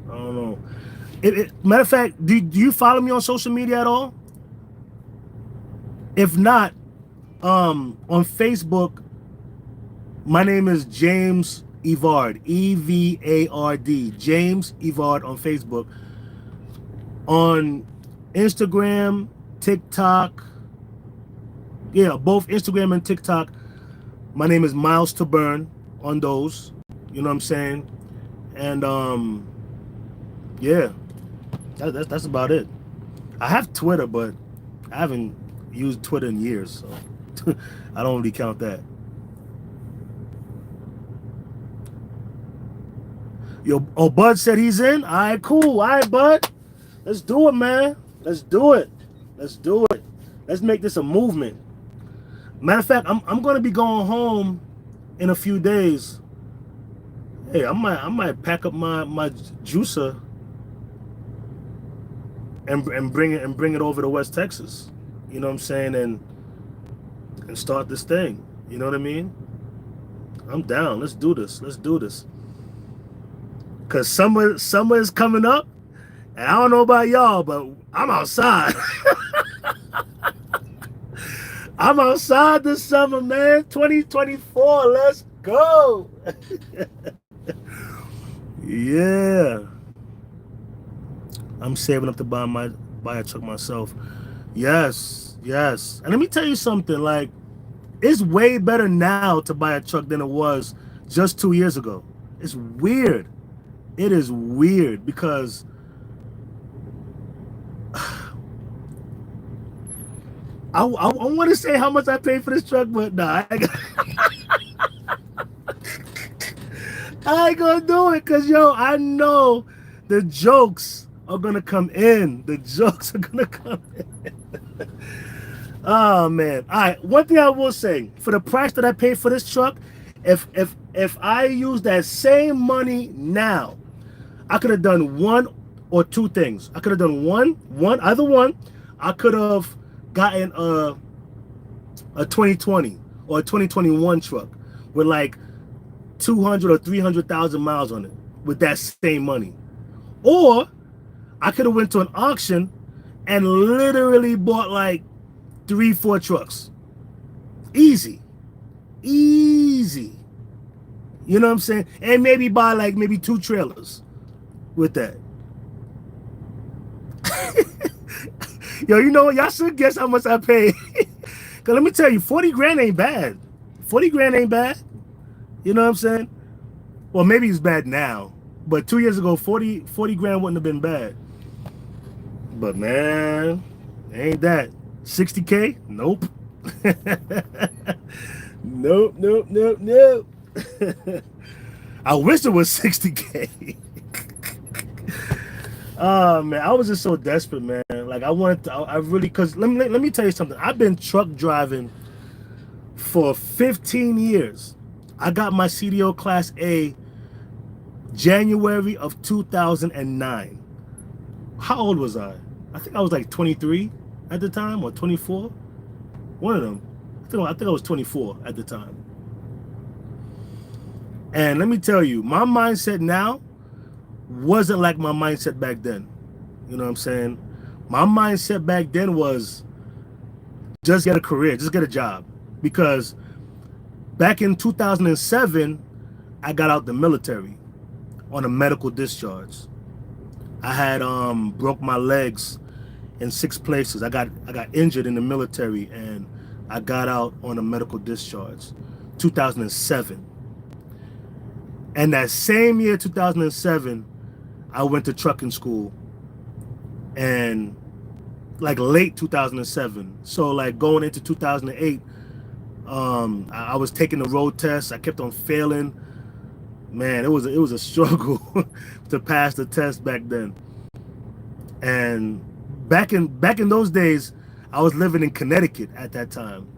I don't know. Matter of fact, do you follow me on social media at all? If not, on Facebook, my name is James Evard, Evard, James Evard on Facebook. On Instagram, TikTok, both Instagram and TikTok, my name is Miles to Burn on those. You know what I'm saying? And yeah, that's about it. I have Twitter, but I haven't used Twitter in years, so I don't really count that. Yo, oh, Bud said he's in. All right, cool. All right, Bud. Let's do it, man. Let's do it. Let's do it. Let's make this a movement. Matter of fact, I'm gonna be going home in a few days. Hey, I might pack up my juicer and bring it over to West Texas. You know what I'm saying? And start this thing. You know what I mean? I'm down. Let's do this. Let's do this. Cause summer is coming up, and I don't know about y'all, but I'm outside. I'm outside this summer, man. 2024. Let's go. Yeah. I'm saving up to buy a truck myself. Yes, yes. And let me tell you something, like, it's way better now to buy a truck than it was just 2 years ago. It's weird. It is weird because I want to say how much I paid for this truck, but nah, I ain't gonna do it because, yo, I know the jokes are gonna come in. The jokes are gonna come in. Oh man. All right. One thing I will say, for the price that I paid for this truck, if I use that same money now, I could have done one or two things. I could have done either one. I could have gotten a 2020 or a 2021 truck with like 200 or 300,000 miles on it with that same money. Or I could have went to an auction and literally bought like 3-4 trucks. Easy. Easy. You know what I'm saying? And maybe buy like maybe 2 trailers with that. Yo, you know what? Y'all should guess how much I paid. Cause let me tell you, 40 grand ain't bad. 40 grand ain't bad. You know what I'm saying? Well, maybe it's bad now. But 2 years ago, 40 grand wouldn't have been bad. But man, ain't that. 60K? Nope. Nope. I wish it was 60K. Oh man, I was just so desperate, man. Like I wanted to, I really, cause let me tell you something. I've been truck driving for 15 years. I got my CDL Class A January of 2009. How old was I? I think I was like 23 at the time, or 24. One of them. I think I was 24 at the time. And let me tell you, my mindset now wasn't like my mindset back then. You know what I'm saying? My mindset back then was just get a career, just get a job. Because back in 2007, I got out the military on a medical discharge. I had broke my legs in 6 places. I got injured in the military and I got out on a medical discharge. 2007. And that same year, 2007, I went to trucking school, and like late 2007. So like going into 2008, I was taking the road test. I kept on failing. Man, it was a struggle to pass the test back then. And back in those days, I was living in Connecticut at that time,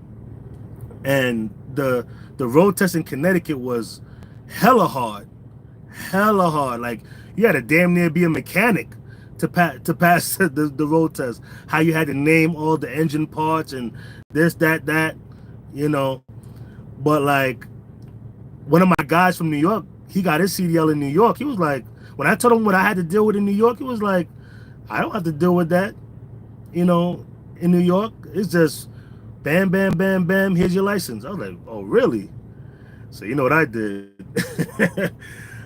and the road test in Connecticut was hella hard. Like you had to damn near be a mechanic to pass the road test. How you had to name all the engine parts and this, that, you know. But like one of my guys from New York, he got his CDL in New York. He was like, when I told him what I had to deal with in New York, he was like, I don't have to deal with that, you know, in New York. It's just bam, bam, bam, bam, here's your license. I was like, oh, really? So you know what I did?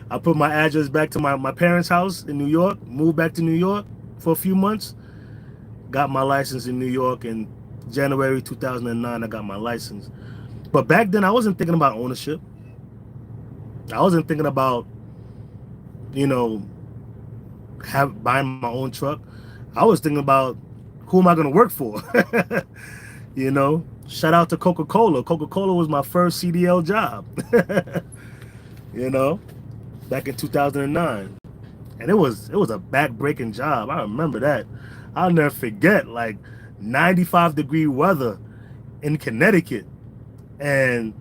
I put my address back to my parents' house in New York, moved back to New York for a few months, got my license in New York in January 2009. I got my license. But back then I wasn't thinking about ownership. I wasn't thinking about, you know, buying my own truck. I was thinking about who am I going to work for? You know, shout out to Coca-Cola. Coca-Cola was my first CDL job. You know, back in 2009, and it was a back-breaking job. I remember that. I'll never forget, like 95-degree weather in Connecticut, and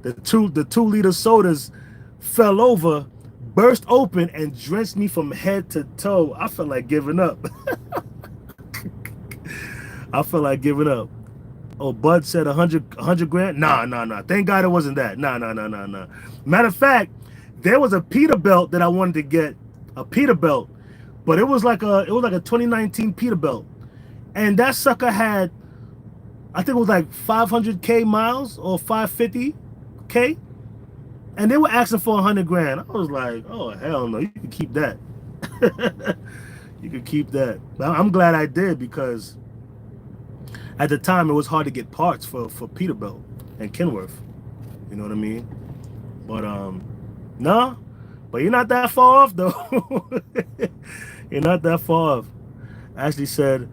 the 2-liter sodas fell over, burst open, and drenched me from head to toe. I felt like giving up. I felt like giving up. Oh, Bud said 100 grand. Nah. Thank God it wasn't that. Nah. Matter of fact, there was a Peterbilt that I wanted to get, a Peterbilt, but it was like a 2019 Peterbilt, and that sucker had, I think it was like 500K miles or 550K, and they were asking for 100 grand. I was like, oh hell no, you can keep that. You can keep that. But I'm glad I did, because at the time it was hard to get parts for Peterbilt and Kenworth. You know what I mean? But no, but you're not that far off though. You're not that far off. Ashley said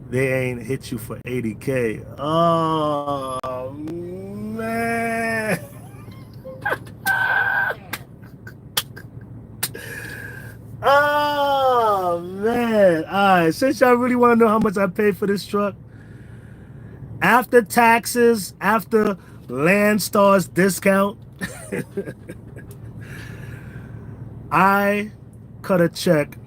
they ain't hit you for 80K. Oh man. Oh man. All right, since y'all really want to know how much I paid for this truck, after taxes, after Landstar's discount, I cut a check.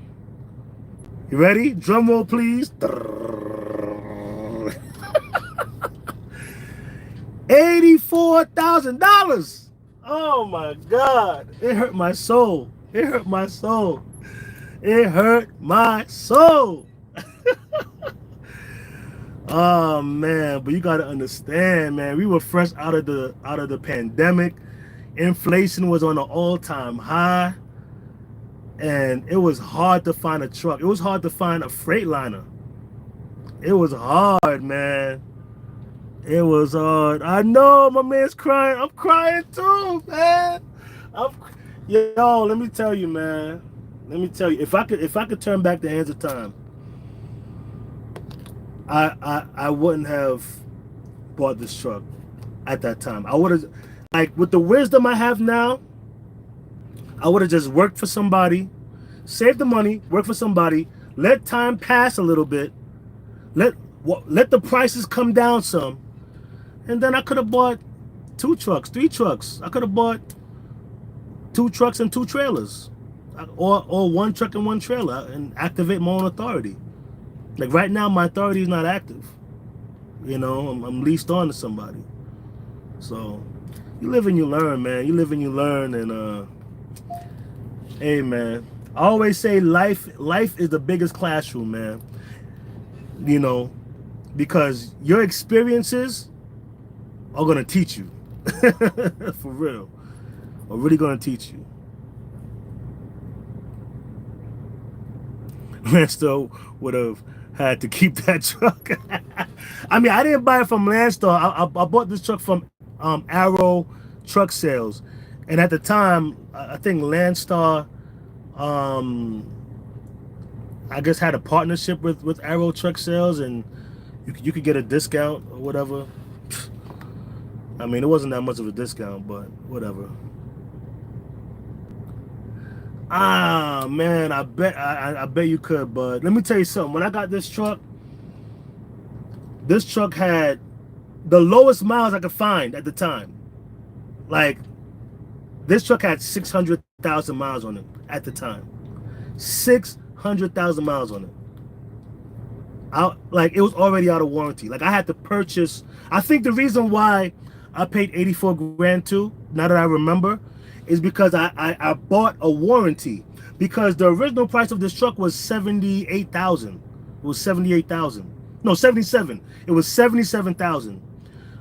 You ready? Drum roll, please. $84,000. Oh my God. It hurt my soul. It hurt my soul. It hurt my soul. Oh man, but you gotta understand, man. We were fresh out of the pandemic. Inflation was on an all-time high, and it was hard to find a truck. It was hard to find a Freightliner. It was hard, man. It was hard. I know my man's crying. I'm crying too, man. Yo, let me tell you, man. Let me tell you, if I could turn back the hands of time, I wouldn't have bought this truck at that time. I would have, like, with the wisdom I have now, I would have just worked for somebody, saved the money, worked for somebody, let time pass a little bit, let the prices come down some, and then I could have bought 2 trucks, 3 trucks. I could have bought 2 trucks and 2 trailers, or 1 truck and 1 trailer, and activate my own authority. Like right now, my authority is not active. You know, I'm leased on to somebody. So you live and you learn, man. You live and you learn, and hey, man. I always say life is the biggest classroom, man. You know, because your experiences are gonna teach you. For real. Are really gonna teach you. Landstar would have had to keep that truck. I mean, I didn't buy it from Landstar. I bought this truck from Arrow Truck Sales, and at the time, I think Landstar, I guess, had a partnership with Arrow Truck Sales, and you could get a discount or whatever. I mean, it wasn't that much of a discount, but whatever. Ah man, I bet you could, but let me tell you something. When I got this truck had the lowest miles I could find at the time. Like, this truck had 600,000 miles on it at the time. 600,000 miles on it. Like, it was already out of warranty. Like, I had to purchase. I think the reason why I paid 84 grand too, now that I remember, is because I bought a warranty, because the original price of this truck was 78,000. It was 78,000. No, 77. It was 77,000.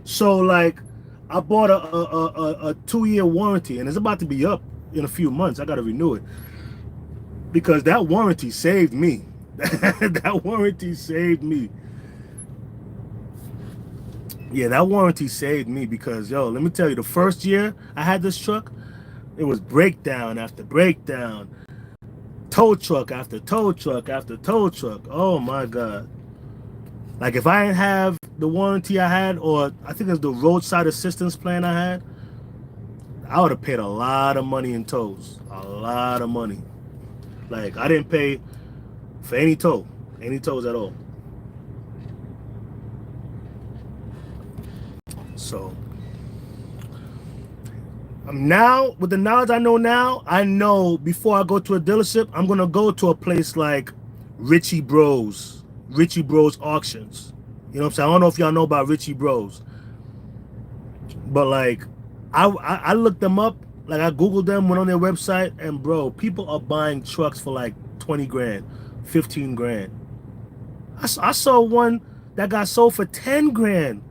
So like, I bought a 2-year warranty, and it's about to be up in a few months. I got to renew it, because that warranty saved me. That warranty saved me. Yeah, that warranty saved me, because yo, let me tell you, the first year I had this truck, it was breakdown after breakdown, tow truck after tow truck after tow truck. Oh my God. Like if I didn't have the warranty I had, or I think it's the roadside assistance plan I had, I would have paid a lot of money in tolls. A lot of money. Like I didn't pay for any tolls at all. So now, with the knowledge I know now, I know before I go to a dealership, I'm gonna go to a place like Richie Bros Auctions. You know what I'm saying? I don't know if y'all know about Richie Bros, but like, I looked them up. Like I googled them, went on their website, and bro, people are buying trucks for like 20 grand, 15 grand. I saw one that got sold for 10 grand.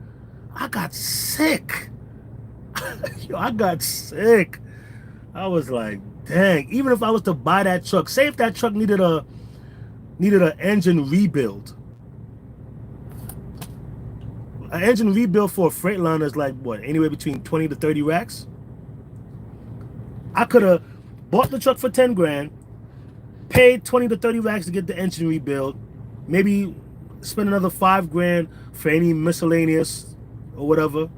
I got sick. Yo, I got sick. I was like, dang. Even if I was to buy that truck, say if that truck needed an engine rebuild. An engine rebuild for a Freightliner is like what, anywhere between 20 to 30 racks. I could have bought the truck for 10 grand, paid 20 to 30 racks to get the engine rebuild, maybe spend another 5 grand for any miscellaneous or whatever.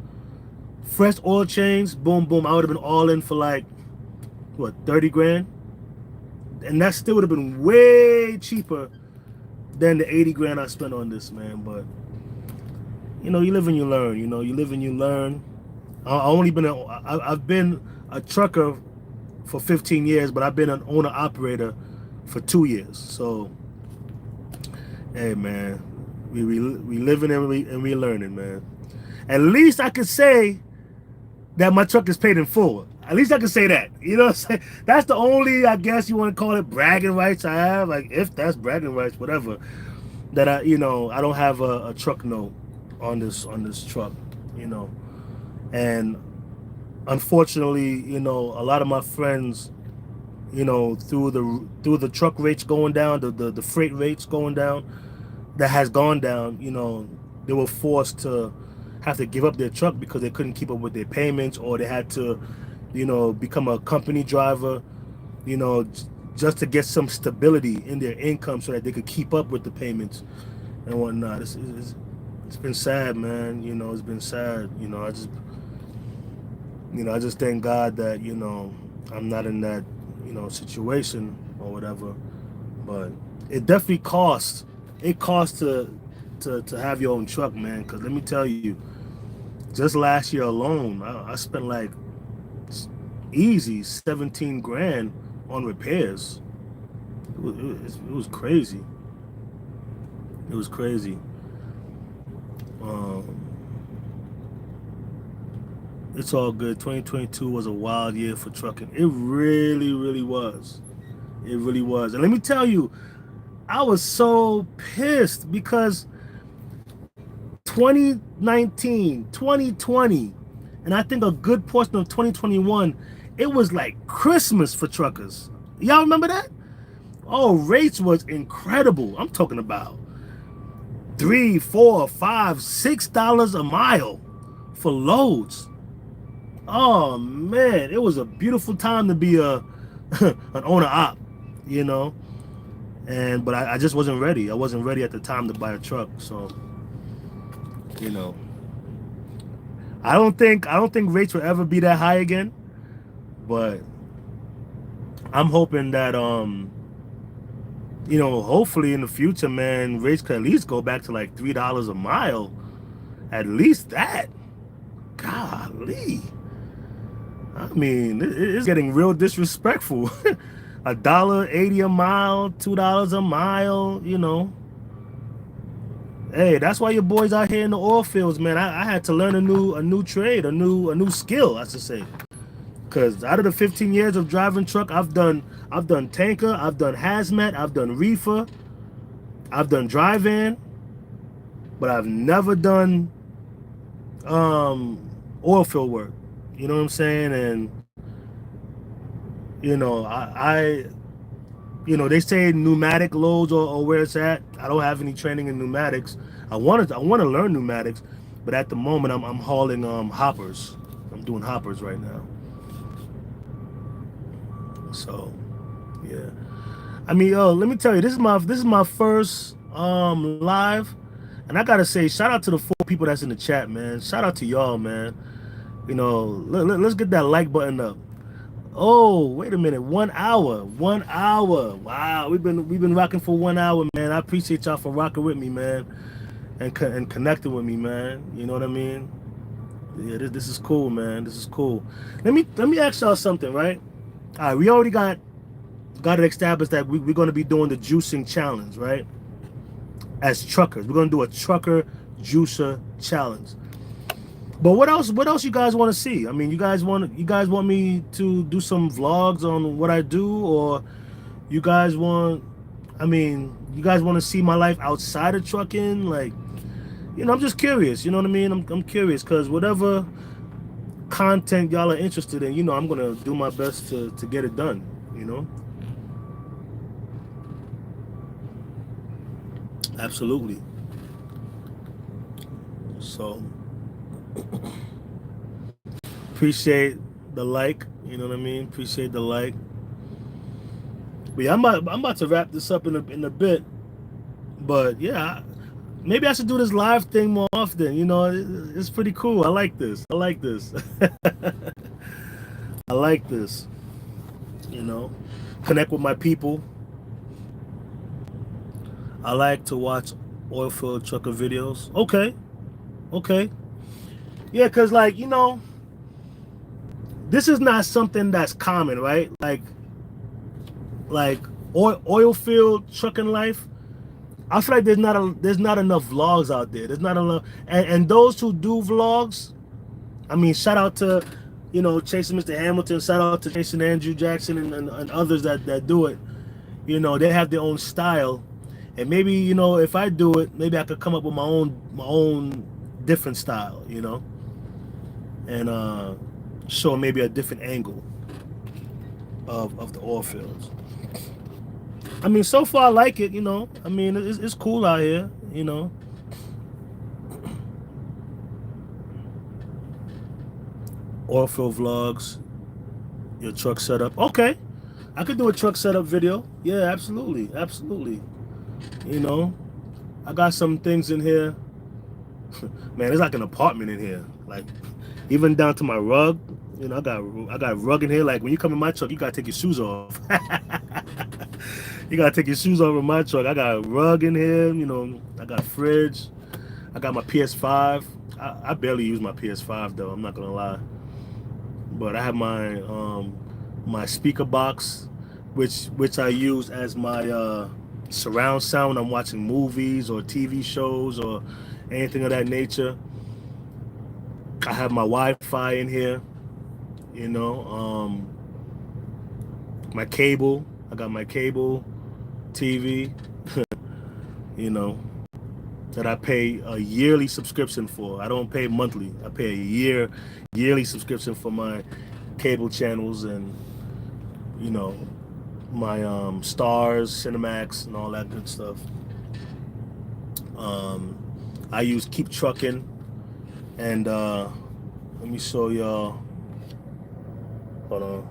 Fresh oil change, boom, boom. I would have been all in for like, what, 30 grand? And that still would have been way cheaper than the 80 grand I spent on this, man. But, you know, you live and you learn, you know, you live and you learn. I've been a trucker for 15 years, but I've been an owner operator for 2 years. So, hey, man, we living and we learning, man. At least I could say that my truck is paid in full. At least I can say that. You know what I'm saying? That's the only, I guess you want to call it, bragging rights I have. Like, if that's bragging rights, whatever. That I don't have a truck note on this truck, you know. And unfortunately, you know, a lot of my friends, you know, through the truck rates going down, the freight rates going down, that has gone down, you know, they were forced to have to give up their truck because they couldn't keep up with their payments, or they had to, you know, become a company driver, you know, just to get some stability in their income so that they could keep up with the payments and whatnot. It's been sad, man. You know, it's been sad. You know, I just thank God that, you know, I'm not in that, you know, situation or whatever. But it definitely costs. It costs to have your own truck, man. Because let me tell you, just last year alone, I spent like easy 17 grand on repairs. It was crazy. It was crazy. It's all good. 2022 was a wild year for trucking. It really, really was. It really was. And let me tell you, I was so pissed because 2019, 2020, and I think a good portion of 2021, it was like Christmas for truckers. Y'all remember that? Oh, rates was incredible. I'm talking about $3, $4, $5, $6 a mile for loads. Oh man, it was a beautiful time to be an owner op, you know. But I just wasn't ready. I wasn't ready at the time to buy a truck. So, you know, I don't think rates will ever be that high again. But I'm hoping that you know, hopefully in the future, man, rates could at least go back to like $3 a mile. At least that. Golly. I mean, it's getting real disrespectful. $1.80 a mile, $2 a mile, you know. Hey, that's why your boys out here in the oil fields, man. I had to learn a new trade, a new skill, I should say. Cause out of the 15 years of driving truck, I've done tanker, I've done hazmat, I've done reefer, I've done dry van, but I've never done oil field work. You know what I'm saying? And you know, I you know, they say pneumatic loads or where it's at. I don't have any training in pneumatics. I want to learn pneumatics, but at the moment I'm hauling hoppers. I'm doing hoppers right now. So, yeah. I mean, let me tell you, this is my first live, And I gotta say, shout out to the 4 people that's in the chat, man. Shout out to y'all, man. You know, let's get that like button up. Oh, wait a minute, 1 hour, 1 hour. Wow, we've been rocking for 1 hour, man. I appreciate y'all for rocking with me, man, and connecting with me, man. You know what I mean? Yeah, this is cool, man. This is cool. Let me ask y'all something, right? All right, we already got it established that we're going to be doing the juicing challenge, right? As truckers, we're going to do a trucker juicer challenge. But what else you guys want to see? I mean, you guys want me to do some vlogs on what I do, or you guys want to see my life outside of trucking? Like, you know, I'm just curious, you know what I mean? I'm curious, because whatever content y'all are interested in, you know, I'm gonna do my best to get it done, you know. Absolutely. So appreciate the like, you know what I mean? Appreciate the like. But yeah, I'm about to wrap this up in a bit. But yeah, maybe I should do this live thing more often. You know, it's pretty cool. I like this. I like this. I like this. You know, connect with my people. I like to watch oilfield trucker videos. Okay. Okay. Yeah, because, like, you know, this is not something that's common, right? Like oil field trucking life. I feel like there's not enough vlogs out there. There's not enough, and those who do vlogs, I mean, shout out to, you know, Chasing Mr. Hamilton. Shout out to Chasing Andrew Jackson and others that do it. You know, they have their own style, and maybe, you know, if I do it, maybe I could come up with my own different style. You know, and show maybe a different angle of the oil fields. I mean, so far I like it, you know. I mean, it's cool out here, you know. Oilfield vlogs, your truck setup. Okay, I could do a truck setup video. Yeah, absolutely, absolutely. You know, I got some things in here. Man, it's like an apartment in here. Like, even down to my rug. You know, I got a rug in here. Like, when you come in my truck, you gotta take your shoes off. You gotta take your shoes off in my truck. I got a rug in here. You know, I got a fridge. I got my PS5. I barely use my PS5 though. I'm not gonna lie. But I have my my speaker box, which I use as my surround sound when I'm watching movies or TV shows or anything of that nature. I have my Wi-Fi in here. You know, my cable. I got my cable TV. You know, that I pay a yearly subscription for. I don't pay monthly. I pay a yearly subscription for my cable channels, and, you know, my Stars, Cinemax, and all that good stuff. I use Keep Trucking, and let me show y'all. Hold on.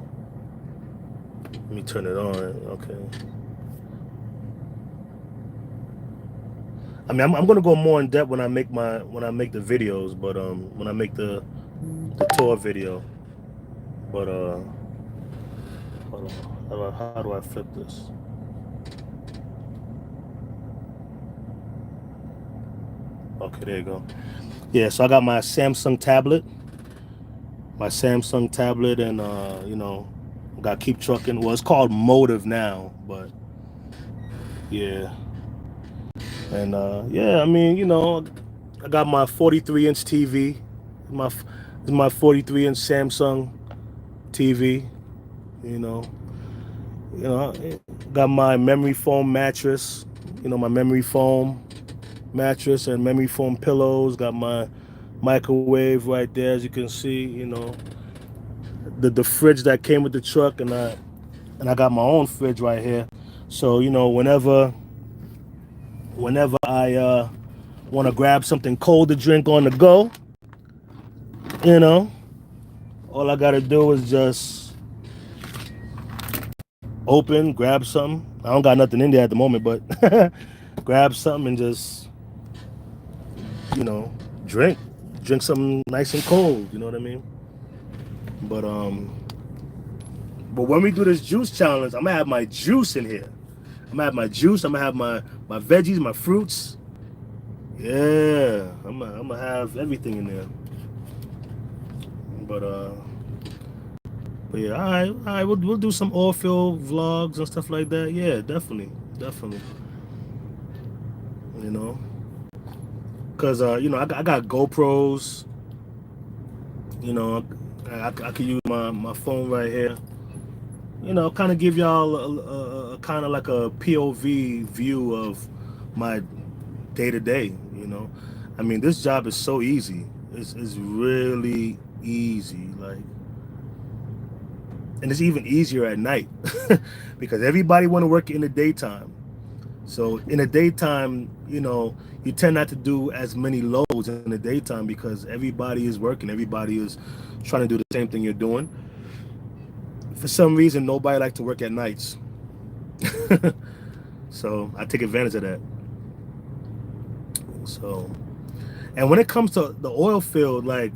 Let me turn it on. Okay. I mean, I'm gonna go more in depth when I make the videos, but when I make the tour video. But hold on. How do I flip this? Okay, there you go. Yeah, so I got my Samsung tablet. And you know, got Keep Trucking. Well, it's called Motive now, but yeah. And yeah, I mean, you know, I got my 43-inch TV, my 43-inch Samsung TV. You know, got my memory foam mattress. You know, my memory foam mattress and memory foam pillows. Got my microwave right there, as you can see. You know, the fridge that came with the truck, and I got my own fridge right here. So, you know, whenever I want to grab something cold to drink on the go, you know, all I gotta do is just grab something. I don't got nothing in there at the moment, but grab something and just you know, drink something nice and cold. You know what I mean? But when we do this juice challenge, I'm gonna have my juice in here. I'm gonna have my juice. I'm gonna have my veggies, my fruits. Yeah, I'm gonna have everything in there. But yeah, all right, we'll do some oil field vlogs and stuff like that. Yeah, definitely. You know, cause you know, I got GoPros. You know, I could use my phone right here. You know, kind of give y'all a kind of like a POV view of my day to day. You know, I mean, this job is so easy. It's really easy. Like, and it's even easier at night because everybody want to work in the daytime. So in the daytime, you know, you tend not to do as many loads in the daytime because everybody is working. Everybody is trying to do the same thing you're doing. For some reason, nobody likes to work at nights. So I take advantage of that. So, and when it comes to the oil field, like,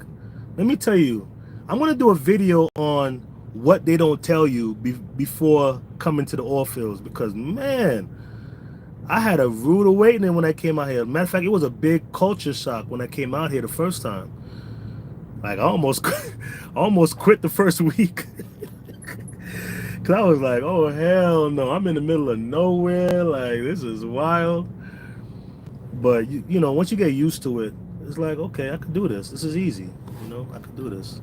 let me tell you, I'm going to do a video on what they don't tell you before coming to the oil fields because, man, I had a rude awakening when I came out here. Matter of fact, it was a big culture shock when I came out here the first time. Like, I almost quit the first week. Because I was like, oh, hell no. I'm in the middle of nowhere. Like, this is wild. But, you know, once you get used to it, it's like, okay, I could do this. This is easy. You know, I could do this.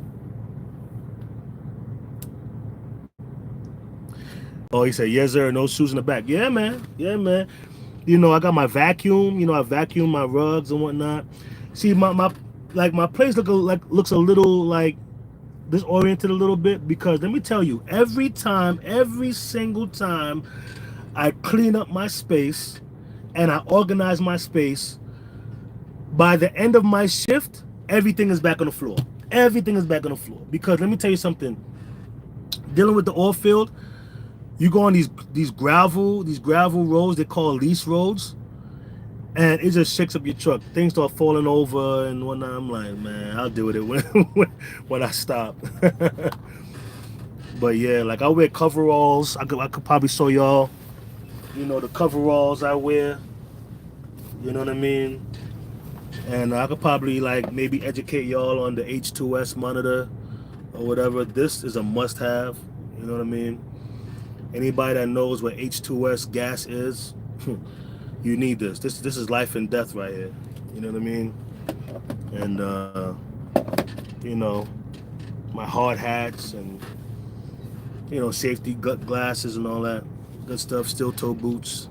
Oh, he said, yes, sir. No shoes in the back. Yeah, man. Yeah, man. You know, I got my vacuum. You know, I vacuum my rugs and whatnot. See, my place looks a little like disoriented a little bit because let me tell you, every single time I clean up my space and I organize my space, by the end of my shift, everything is back on the floor. Everything is back on the floor. Because let me tell you something, dealing with the oil field, you go on these gravel roads they call lease roads, and it just shakes up your truck. Things start falling over and whatnot. I'm like, man, I'll deal with it when I stop. But yeah, like I wear coveralls. I could probably show y'all, you know, the coveralls I wear. You know what I mean? And I could probably like maybe educate y'all on the H2S monitor or whatever. This is a must-have. You know what I mean? Anybody that knows what H2S gas is, you need this. This is life and death right here. You know what I mean? And you know, my hard hats and, you know, safety glasses and all that good stuff. Steel toe boots.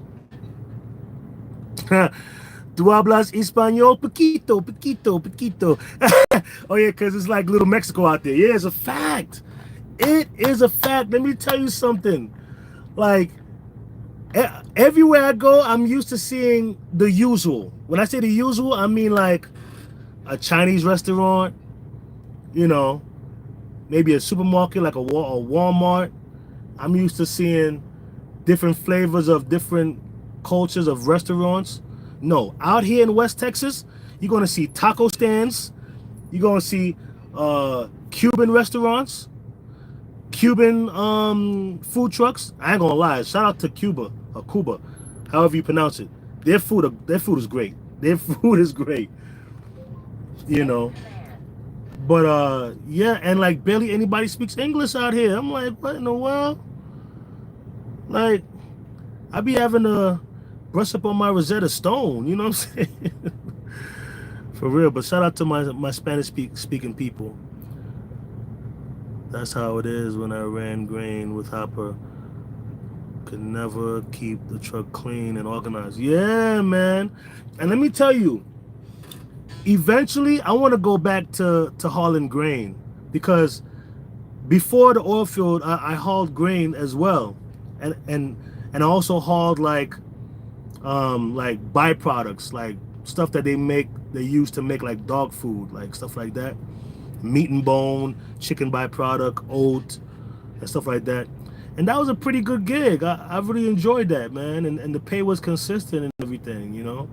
¿Tú hablas español? Poquito. Oh yeah, because it's like little Mexico out there. Yeah, it's a fact. It is a fact. Let me tell you something. Like, everywhere I go, I'm used to seeing the usual. When I say the usual, I mean like a Chinese restaurant, you know, maybe a supermarket like a Walmart. I'm used to seeing different flavors of different cultures of restaurants. No, out here in West Texas, you're going to see taco stands. You're going to see Cuban restaurants, Cuban food trucks. I ain't going to lie. Shout out to Cuba, or Cuba, however you pronounce it. Their food is great. Their food is great. You know. But yeah, and like barely anybody speaks English out here. I'm like, what in the world? Like, I be having to brush up on my Rosetta Stone, you know what I'm saying? For real. But shout out to my Spanish speaking people. That's how it is when I ran grain with Hopper. Could never keep the truck clean and organized. Yeah, man. And let me tell you, eventually I want to go back to hauling grain, because before the oil field I hauled grain as well, and I also hauled like byproducts, like stuff that they use to make like dog food, like stuff like that, meat and bone, chicken byproduct, oat, and stuff like that. And that was a pretty good gig. I really enjoyed that, man, and the pay was consistent and everything, you know.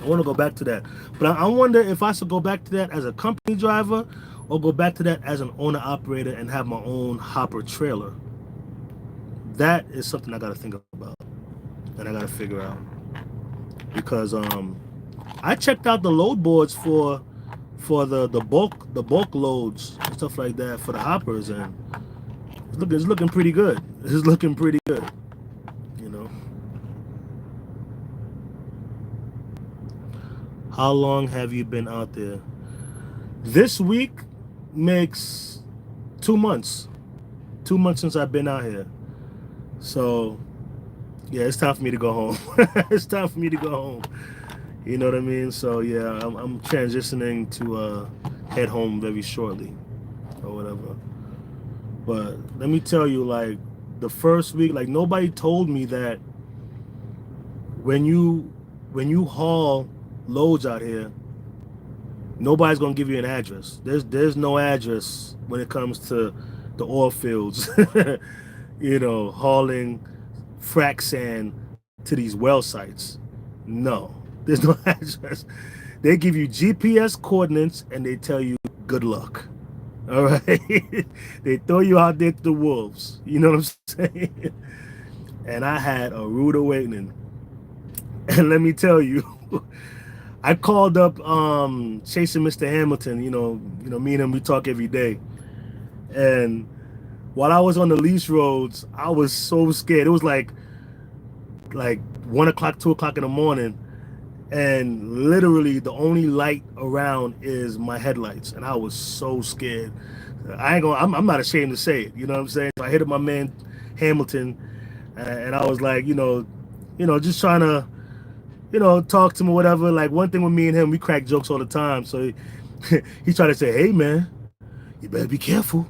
I want to go back to that. But I wonder if I should go back to that as a company driver or go back to that as an owner operator and have my own hopper trailer. That is something I got to think about and I got to figure out. Because I checked out the load boards for the bulk loads and stuff like that for the hoppers, and it's looking pretty good. It's looking pretty good, you know. How long have you been out there? This week makes 2 months. 2 months since I've been out here. So yeah, it's time for me to go home. It's time for me to go home. You know what I mean? So yeah, I'm transitioning to head home very shortly or whatever. But let me tell you, like, the first week, like, nobody told me that when you haul loads out here, nobody's gonna give you an address. There's no address when it comes to the oil fields. You know, hauling frac sand to these well sites. No, there's no address. They give you GPS coordinates and they tell you good luck. All right. They throw you out there to the wolves. You know what I'm saying? And I had a rude awakening. And let me tell you, I called up chasing Mr. Hamilton. You know, me and him, we talk every day. And while I was on the lease roads, I was so scared. It was like 1 o'clock, 2 o'clock in the morning, and literally the only light around is my headlights, and I was so scared. I'm not ashamed to say it. You know what I'm saying? So I hit up my man Hamilton, and I was like, just trying to, talk to him or whatever. Like, one thing with me and him, we crack jokes all the time. So he tried to say, "Hey man, you better be careful.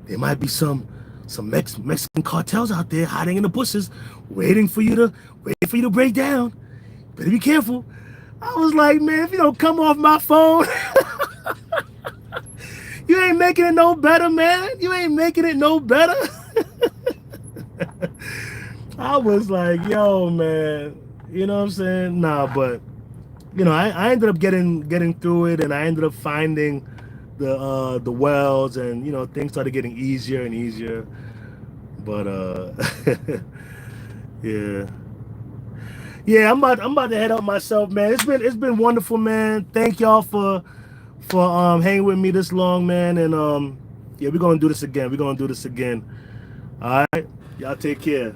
There might be some Mexican cartels out there hiding in the bushes, waiting for you to break down. Better be careful." I was like, man, if you don't come off my phone, you ain't making it no better, man. You ain't making it no better. I was like, yo, man, you know what I'm saying? Nah, but I ended up getting through it, and I ended up finding the wells, and things started getting easier and easier. But yeah, I'm about to head up myself, man. It's been wonderful, man. Thank y'all for hanging with me this long, man. And yeah, we're gonna do this again. All right, y'all take care.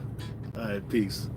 All right, peace.